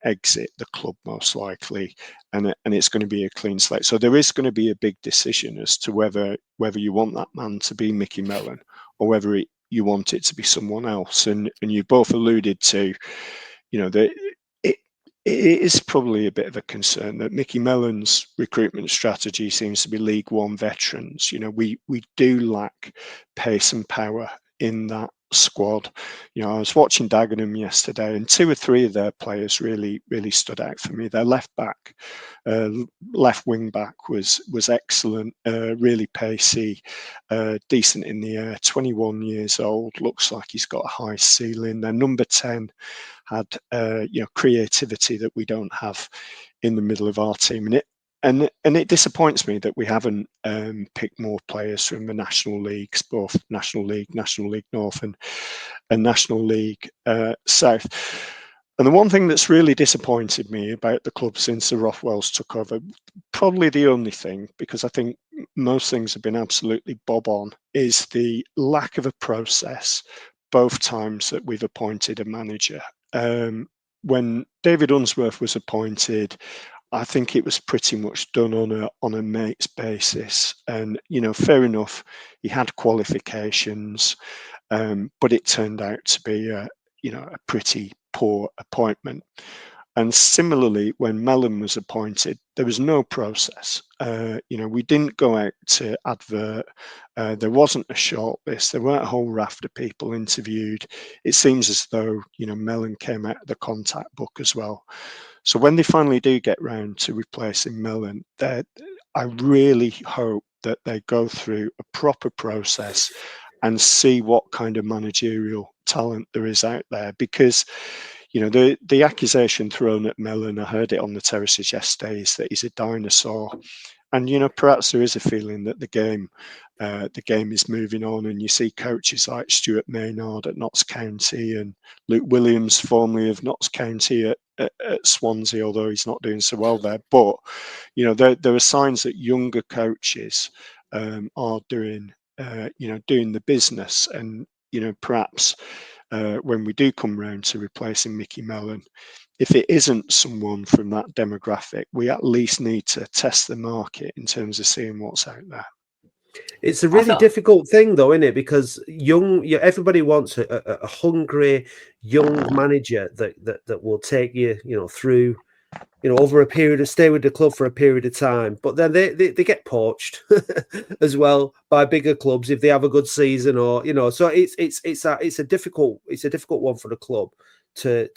exit the club most likely, and it's going to be a clean slate. So there is going to be a big decision as to whether you want that man to be Micky Mellon or whether you want it to be someone else. And you both alluded to, you know, that it is probably a bit of a concern that Micky Mellon's recruitment strategy seems to be League One veterans. You know, we do lack pace and power in that squad. You know, I was watching Dagenham yesterday, and 2 or 3 of their players really stood out for me. Their left wing back was excellent, really pacey, decent in the air, 21 years old, looks like he's got a high ceiling. Their number 10 had you know, creativity that we don't have in the middle of our team, and it disappoints me that we haven't picked more players from the National Leagues, both National League North and National League South. And the one thing that's really disappointed me about the club since the Rothwells took over, probably the only thing, because I think most things have been absolutely bob on, is the lack of a process both times that we've appointed a manager. When David Unsworth was appointed, I think it was pretty much done on a mates basis, and you know, fair enough, he had qualifications, but it turned out to be a pretty poor appointment. And similarly, when Mellon was appointed, there was no process. You know, we didn't go out to advert. There wasn't a shortlist. There weren't a whole raft of people interviewed. It seems as though, you know, Mellon came out of the contact book as well. So when they finally do get round to replacing Mellon, I really hope that they go through a proper process and see what kind of managerial talent there is out there. Because, you know, the accusation thrown at Mellon, I heard it on the terraces yesterday, is that he's a dinosaur. And, you know, perhaps there is a feeling that the game is moving on, and you see coaches like Stuart Maynard at Notts County and Luke Williams, formerly of Notts County, at Swansea, although he's not doing so well there. But, you know, there are signs that younger coaches are doing the business. And, you know, perhaps when we do come round to replacing Micky Mellon, if it isn't someone from that demographic, we at least need to test the market in terms of seeing what's out there. It's a really difficult thing, though, isn't it? Because everybody wants a hungry young manager that will take you, you know, through over a period of stay with the club for a period of time, but then they get poached as well by bigger clubs if they have a good season, or so it's a difficult one for the club to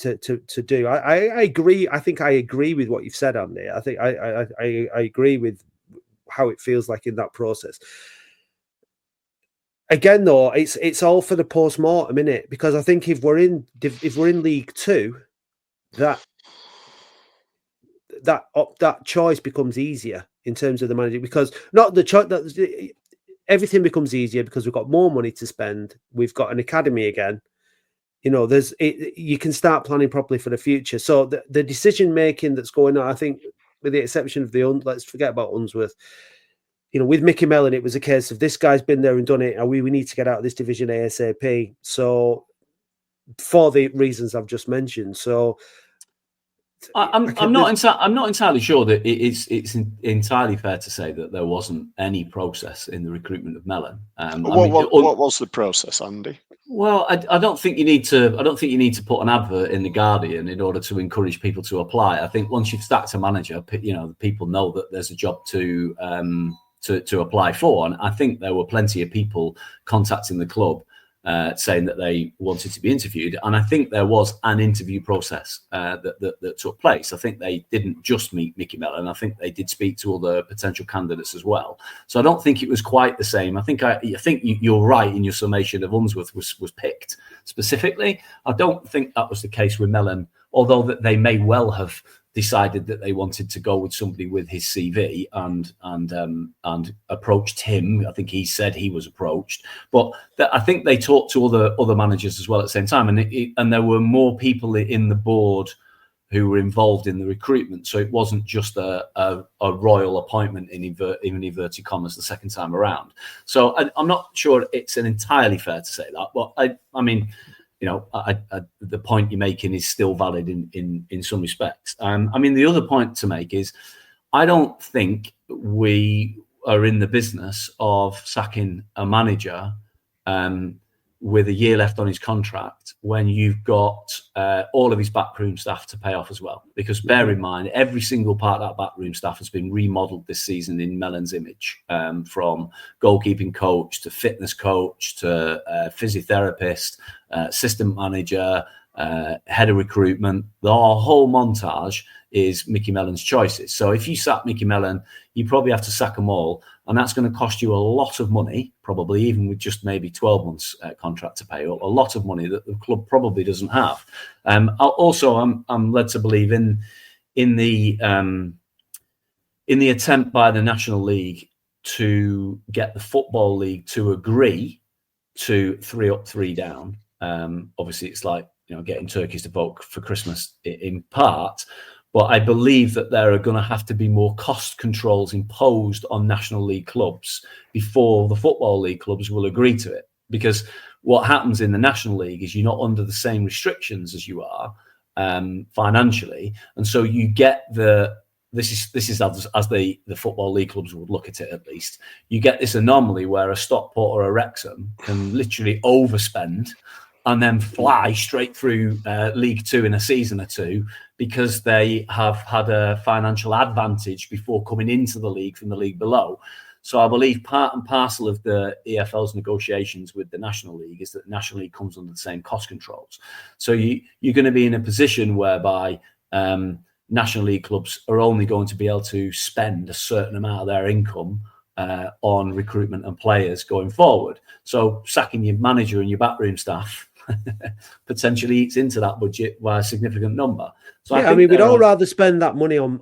do. I agree. I think I agree with what you've said, Andy. I think I agree with how it feels like in that process. Again, though, it's all for the post-mortem, innit? Because I think if we're in League Two, that choice becomes easier in terms of the manager, because not the choice that everything becomes easier because we've got more money to spend. We've got an academy again. You can start planning properly for the future. So the decision making that's going on, I think, with the exception of let's forget about Unsworth. With Micky Mellon, it was a case of this guy's been there and done it, and we need to get out of this division ASAP. So, for the reasons I've just mentioned, I'm not entirely sure that it's entirely fair to say that there wasn't any process in the recruitment of Mellon. What was the process, Andy? Well, I don't think you need to. I don't think you need to put an advert in the Guardian in order to encourage people to apply. I think once you've stacked a manager, people know that there's a job to apply for, and I think there were plenty of people contacting the club saying that they wanted to be interviewed, and I think there was an interview process that took place. I think they didn't just meet Micky Mellon. I think they did speak to other potential candidates as well. So I don't think it was quite the same. I think you're right in your summation of Unsworth was picked specifically. I don't think that was the case with Mellon, although that they may well have decided that they wanted to go with somebody with his CV and approached him. I think he said he was approached, but I think they talked to other managers as well at the same time, and there were more people in the board who were involved in the recruitment. So it wasn't just a royal appointment in inverted commas the second time around. So I'm not sure it's entirely fair to say that, but I mean. The point you're making is still valid in some respects. The other point to make is I don't think we are in the business of sacking a manager with a year left on his contract when you've got all of his backroom staff to pay off as well. Because bear in mind, every single part of that backroom staff has been remodelled this season in Mellon's image, from goalkeeping coach to fitness coach to physiotherapist, assistant manager, head of recruitment. The whole montage is Micky Mellon's choices. So if you sack Micky Mellon, you probably have to sack them all. And that's going to cost you a lot of money, probably even with just maybe 12 months contract to pay, or a lot of money that the club probably doesn't have. I'm led to believe in the attempt by the National League to get the Football League to agree to 3 up, 3 down. Obviously, it's like getting turkeys to vote for Christmas in part. But I believe that there are going to have to be more cost controls imposed on National League clubs before the Football League clubs will agree to it. Because what happens in the National League is you're not under the same restrictions as you are financially. And so you get this is as the Football League clubs would look at it, at least. You get this anomaly where a Stockport or a Wrexham can literally overspend and then fly straight through League Two in a season or two because they have had a financial advantage before coming into the league from the league below. So I believe part and parcel of the EFL's negotiations with the National League is that the National League comes under the same cost controls. So you're going to be in a position whereby National League clubs are only going to be able to spend a certain amount of their income on recruitment and players going forward. So sacking your manager and your backroom staff potentially eats into that budget by a significant number. So yeah, we'd all rather spend that money on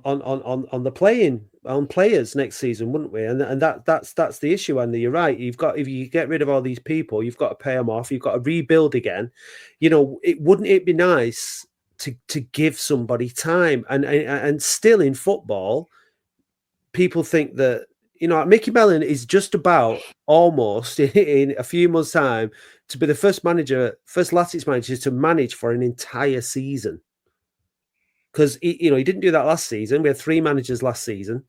players next season, wouldn't we? And that's the issue. Andy, you're right. If you get rid of all these people, you've got to pay them off. You've got to rebuild again. Wouldn't it be nice to give somebody time? And still in football, people think that Micky Mellon is just about almost in a few months' time to be the first Latics manager to manage for an entire season. Because he didn't do that last season. We had 3 managers last season.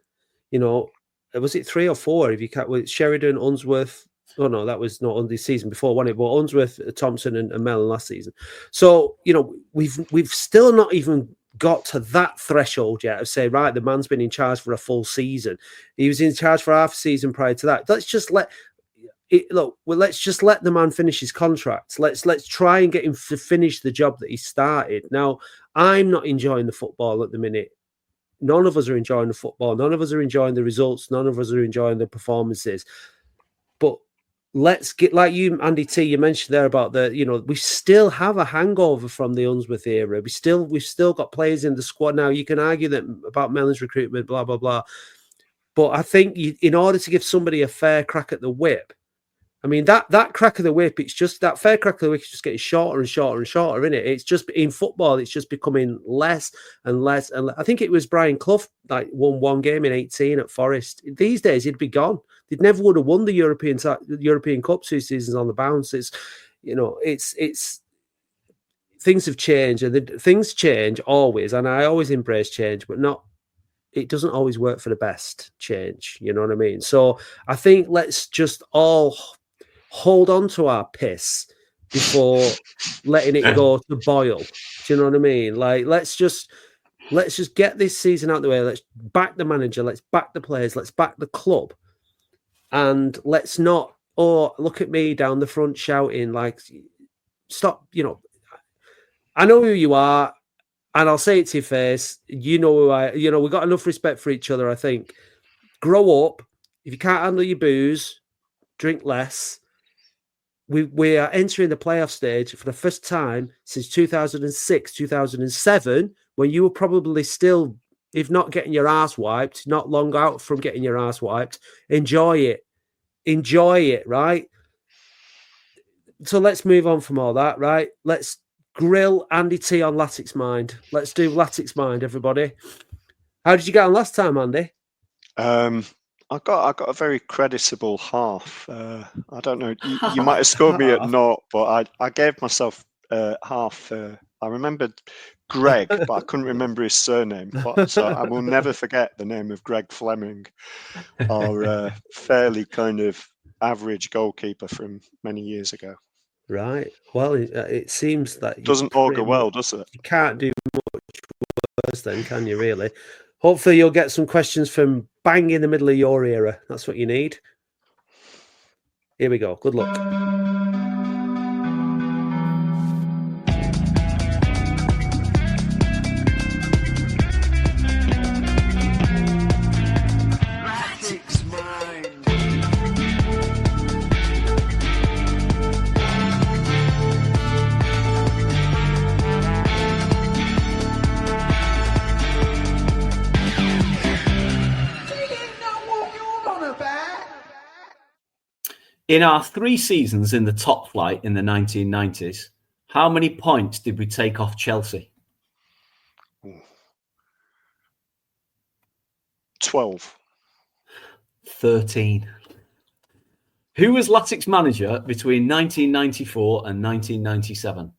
Was it 3 or 4? If you count with Sheridan, Unsworth. Oh no, that was not on the season before, wasn't it? But Unsworth, Thompson, and Mellon last season. So we've still not even got to that threshold yet of saying, right, the man's been in charge for a full season. He was in charge for half a season prior to that. Let's just let the man finish his contract. Let's try and get him to finish the job that he started. Now, I'm not enjoying the football at the minute. None of us are enjoying the football. None of us are enjoying the results. None of us are enjoying the performances. But let's get, like you, Andy T, you mentioned there about we still have a hangover from the Unsworth era. We've still got players in the squad now. You can argue that about Mellon's recruitment, blah, blah, blah. But I think in order to give somebody a fair crack at the whip, I mean, that crack of the whip, it's just that fair crack of the whip is just getting shorter and shorter and shorter, isn't it? It's just in football, it's just becoming less and less. And I think it was Brian Clough won one game in 18 at Forest. These days, he'd be gone. They never would have won the European Cup 2 seasons on the bounce. It's things have changed, and things change always. And I always embrace change, but it doesn't always work for the best change. You know what I mean? So I think let's just all hold on to our piss before letting it go to boil. Do you know what I mean? Like, let's just get this season out of the way. Let's back the manager. Let's back the players. Let's back the club. And let's not, look at me down the front shouting, like, stop, I know who you are, and I'll say it to your face. You know who I, we've got enough respect for each other, I think. Grow up. If you can't handle your booze, drink less. We are entering the playoff stage for the first time since 2006, 2007, when you were probably still, if not getting your ass wiped, not long out from getting your ass wiped. Enjoy it, right? So let's move on from all that, right? Let's grill Andy T on Latics Mind. Let's do Latics Mind, everybody. How did you get on last time, Andy? I got a very creditable half. I don't know. You might have scored me at naught, but I gave myself half. I remembered Greg, but I couldn't remember his surname. So I will never forget the name of Greg Fleming, our fairly kind of average goalkeeper from many years ago. Right. Well, it seems that doesn't augur well, does it? You can't do much worse then, can you, really? Hopefully you'll get some questions from bang in the middle of your era. That's what you need. Here we go. Good luck. In our 3 seasons in the top flight in the 1990s, how many points did we take off Chelsea? 12. 13. Who was Latics manager between 1994 and 1997?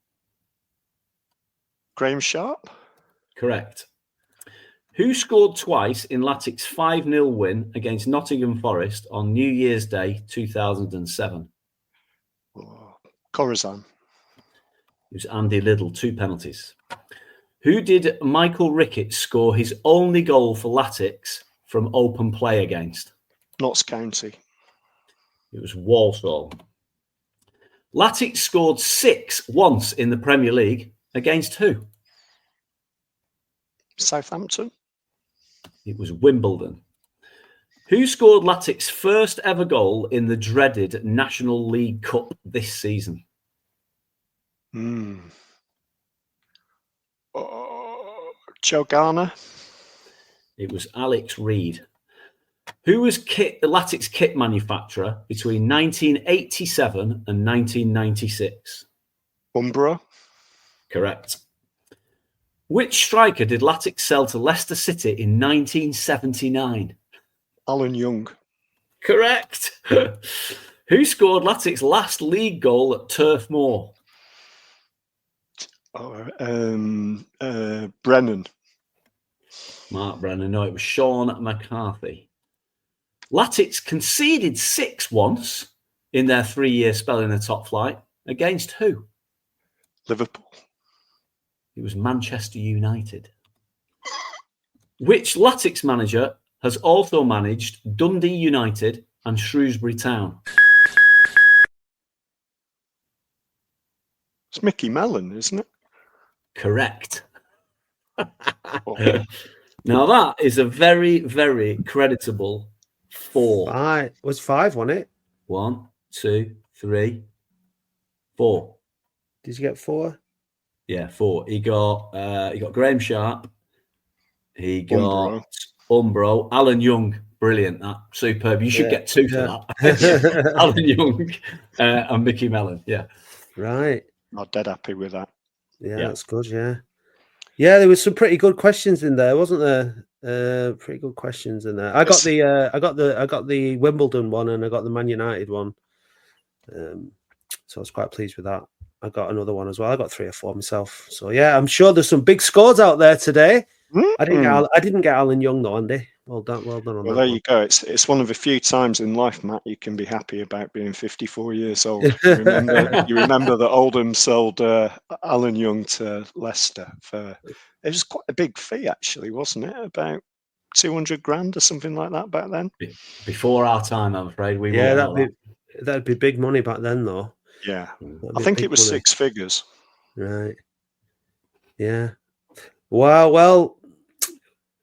Graham Sharp? Correct. Who scored twice in Latics' 5-0 win against Nottingham Forest on New Year's Day 2007? Corazon. It was Andy Liddell, 2 penalties. Who did Michael Ricketts score his only goal for Latics from open play against? Notts County. It was Walsall. Latics scored 6 once in the Premier League. Against who? Southampton. It was Wimbledon. Who scored Latics' first ever goal in the dreaded National League Cup this season? Joe Garner. It was Alex Reed. Who was Latics' kit manufacturer between 1987 and 1996? Umbro. Correct. Which striker did Latics sell to Leicester City in 1979? Alan Young. Correct. Who scored Latics' last league goal at Turf Moor? Brennan. Mark Brennan. No, it was Sean McCarthy. Latics conceded 6 once in their 3-year spell in the top flight. Against who? Liverpool. It was Manchester United. Which Latics manager has also managed Dundee United and Shrewsbury Town? It's Micky Mellon, isn't it? Correct. Oh. Now that is a very, very creditable 4. It was 5, wasn't it? 1, 2, 3, 4. Did you get 4? Yeah, 4. He got Graham Sharp. He got Umbro. Alan Young. Brilliant. That superb. You should get 2 for that. Alan Young and Micky Mellon. Yeah. Right. I'm dead happy with that. Yeah, that's good. Yeah, there was some pretty good questions in there, wasn't there? Pretty good questions in there. I got the Wimbledon one and I got the Man United one. So I was quite pleased with that. I got another one as well. I got 3 or 4 myself. So yeah, I'm sure there's some big scores out there today. I didn't get Alan Young though, Andy. Well done on that. Well, there you go. It's one of the few times in life, Matt, you can be happy about being 54 years old. You remember that Oldham sold Alan Young to Leicester for, it was quite a big fee actually, wasn't it? About 200 grand or something like that back then. Before our time, I'm afraid. That'd be big money back then, though. Yeah, I think it was money. 6 figures. Right. Yeah. Wow. Well,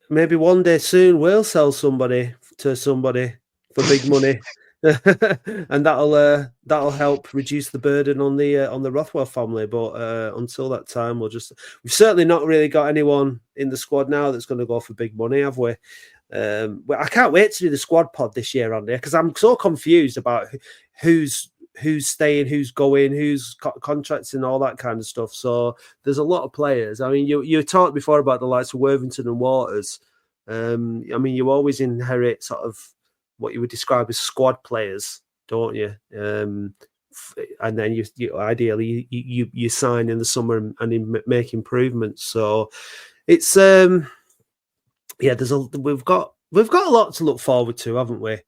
maybe one day soon we'll sell somebody to somebody for big money, and that'll help reduce the burden on the Rothwell family. But until that time, we've certainly not really got anyone in the squad now that's going to go for big money, have we? I can't wait to do the squad pod this year, Andy, because I'm so confused about who's staying, who's going, who's contracts and all that kind of stuff. So there's a lot of players. I mean, you talked before about the likes of Worthington and Waters. I mean, you always inherit sort of what you would describe as squad players, don't you? And then you ideally you sign in the summer and make improvements. So it's we've got a lot to look forward to, haven't we?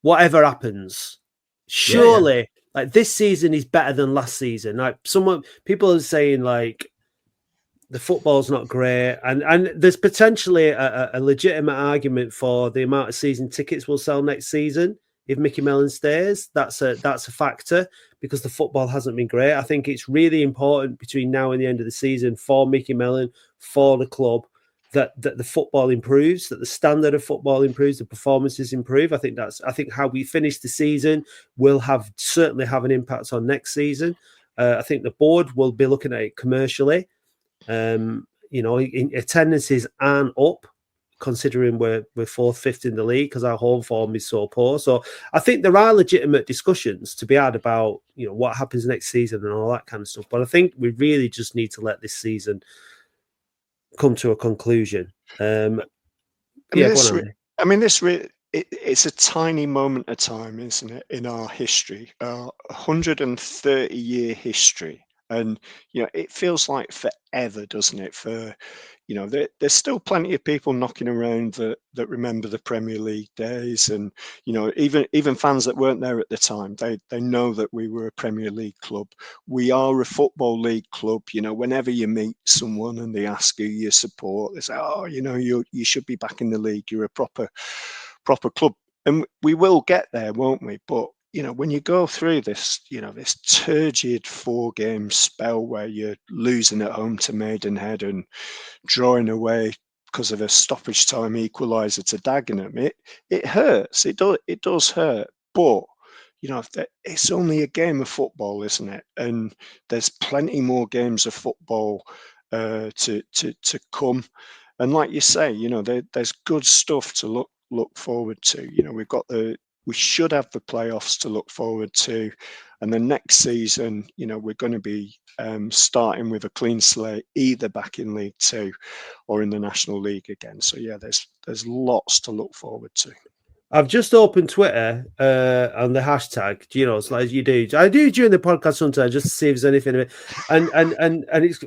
Whatever happens. Surely, like this season is better than last season. Like people are saying like the football's not great, and there's potentially a legitimate argument for the amount of season tickets we'll sell next season if Micky Mellon stays. That's a factor because the football hasn't been great. I think it's really important between now and the end of the season for Micky Mellon, for the club, that the football improves, that the standard of football improves, the performances improve. I think how we finish the season will certainly have an impact on next season. I think the board will be looking at it commercially. Attendances aren't up, considering we're 4th, 5th in the league because our home form is so poor. So I think there are legitimate discussions to be had about what happens next season and all that kind of stuff. But I think we really just need to let this season come to a conclusion. It's a tiny moment of time, isn't it, in our history, 130-year history, and it feels like forever, doesn't it? For there's still plenty of people knocking around that remember the Premier League days, and even fans that weren't there at the time, they know that we were a Premier League club. We are a football league club. Whenever you meet someone and they ask who you support, they say, "Oh, you should be back in the league. You're a proper club," and we will get there, won't we? But when you go through this, this turgid 4-game spell where you're losing at home to Maidenhead and drawing away because of a stoppage time equaliser to Dagenham, it hurts. It does hurt. But it's only a game of football, isn't it? And there's plenty more games of football to come. And like you say, there's good stuff to look forward to. We should have the playoffs to look forward to, and the next season, we're going to be starting with a clean slate, either back in League 2 or in the National League again. So yeah, there's lots to look forward to. I've just opened Twitter on the hashtag. It's like you do. I do during the podcast sometimes just to see if there's anything of it. And it's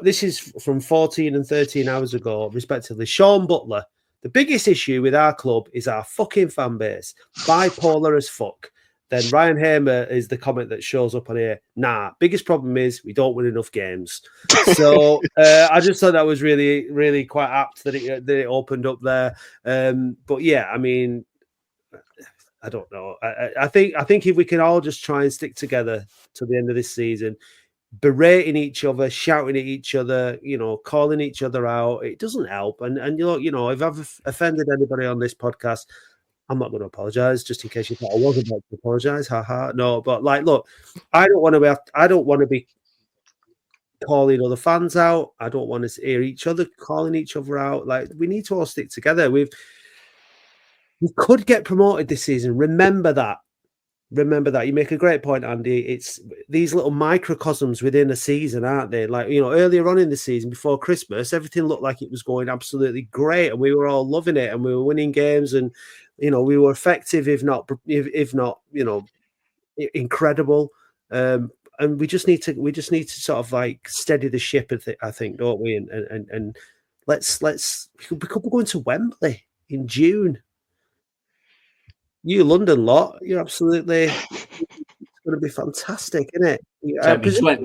this is from 14 and 13 hours ago, respectively. Sean Butler. The biggest issue with our club is our fucking fan base. Bipolar as fuck. Then Ryan Hamer is the comment that shows up on here. Nah, biggest problem is we don't win enough games. So I just thought that was really, really quite apt that it opened up there. But yeah, I mean, I don't know. I think if we can all just try and stick together to the end of this season, berating each other, shouting at each other, calling each other out, it doesn't help. And if I've offended anybody on this podcast, I'm not going to apologize, just in case you thought I wasn't about to apologize. Haha. No, but look, I don't want to be calling other fans out. I don't want to hear each other calling each other out. We need to all stick together. We could get promoted this season. Remember that. You make a great point, Andy. It's these little microcosms within a season, aren't they? Earlier on in the season, before Christmas, everything looked like it was going absolutely great, and we were all loving it, and we were winning games, and we were effective, if not incredible. And we just need to sort of steady the ship, I think, don't we? And let's we could be going to Wembley in June. You London lot, you're absolutely. It's going to be fantastic, isn't it?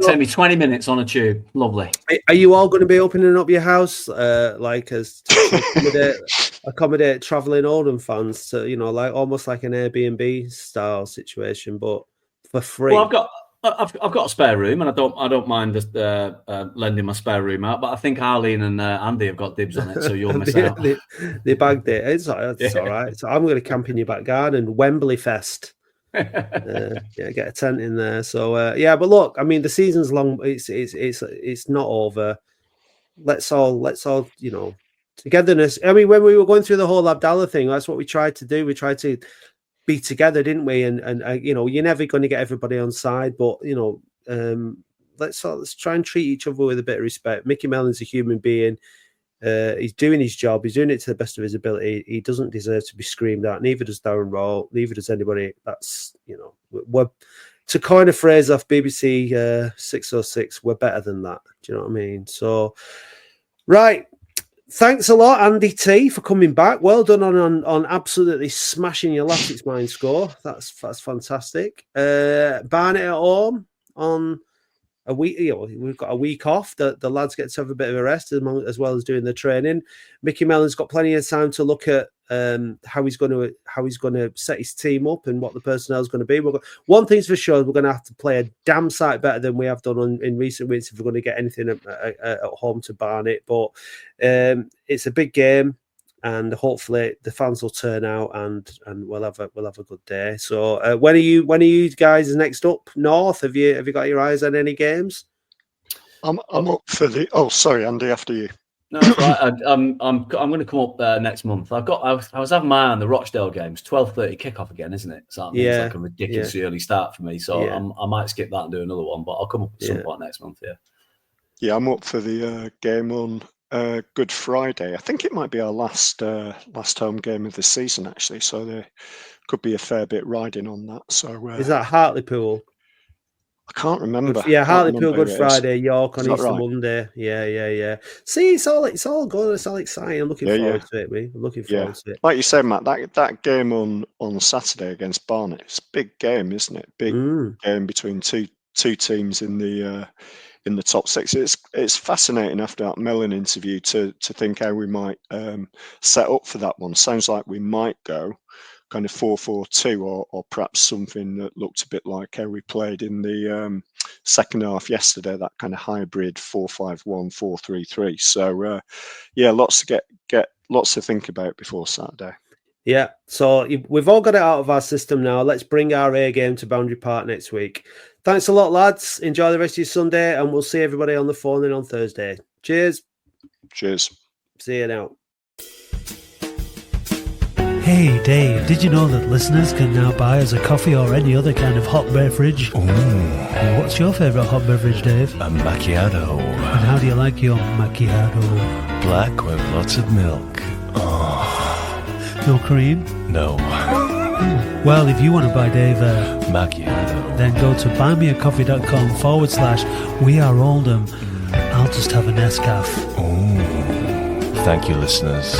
Take me 20 minutes on a tube. Lovely. Are you all going to be opening up your house, as to accommodate traveling Oldham fans to, almost like an Airbnb style situation, but for free? Well, I've got a spare room, and I don't mind lending my spare room out. But I think Arlene and Andy have got dibs on it, so you'll miss out. They bagged it. It's all right. So I'm going to camp in your back garden, Wembley Fest. Get a tent in there. So but look, I mean, the season's long. It's not over. Let's all togetherness. I mean, when we were going through the whole Abdallah thing, that's what we tried to do. We tried to be together, didn't we? And you're never going to get everybody on side, but let's try and treat each other with a bit of respect. Micky Mellon's a human being. He's doing his job. He's doing it to the best of his ability. He doesn't deserve to be screamed at. Neither does Darren Roll. Neither does anybody. That's we're, to coin a phrase off BBC 606. We're better than that. Do you know what I mean? So, right. Thanks a lot, Andy T, for coming back. Well done on absolutely smashing your Latics mind score. That's fantastic. Barnet at home on a week. We've got a week off. The lads get to have a bit of a rest as well as doing the training. Micky Mellon's got plenty of time to look at how he's going to set his team up and what the personnel is going to be. One thing's for sure, we're going to have to play a damn sight better than we have done in recent weeks if we're going to get anything at home to Barnet. But it's a big game, and hopefully the fans will turn out and we'll have a good day. So when are you guys next up north? Have you got your eyes on any games? I'm up for the. Oh, sorry, Andy. After you. No, right. I'm going to come up next month. I was having my eye on the Rochdale games. 12:30 kickoff again, isn't it? So that means like a ridiculously early start for me. So I might skip that and do another one, but I'll come up at some point next month. Yeah, I'm up for the game on Good Friday. I think it might be our last home game of the season, actually. So there could be a fair bit riding on that. So is that Hartlepool? I can't remember. Hartlepool Good Friday, York on Easter Monday. Yeah. See, it's all good. It's all exciting. I'm looking forward to it, mate. I'm looking forward to it. Like you said, Matt, that game on Saturday against Barnet, it's a big game, isn't it? Big game between two teams in the top six. It's fascinating after that Mellon interview to think how we might set up for that one. Sounds like we might go kind of 4-4-2 or perhaps something that looked a bit like how we played in the second half yesterday, that kind of hybrid 4-5-1, 4-3-3. So lots to think about before Saturday. Yeah, so we've all got it out of our system now. Let's bring our A game to Boundary Park next week. Thanks a lot, lads. Enjoy the rest of your Sunday, and we'll see everybody on the phone in on Thursday. Cheers. See you now. Hey Dave, did you know that listeners can now buy us a coffee or any other kind of hot beverage? Ooh. What's your favourite hot beverage, Dave? A macchiato. And how do you like your macchiato? Black with lots of milk. Oh. No cream? No. Well, if you want to buy Dave a macchiato, then go to buymeacoffee.com/We Are Oldham. I'll just have a Nescafe. Ooh. Thank you, listeners.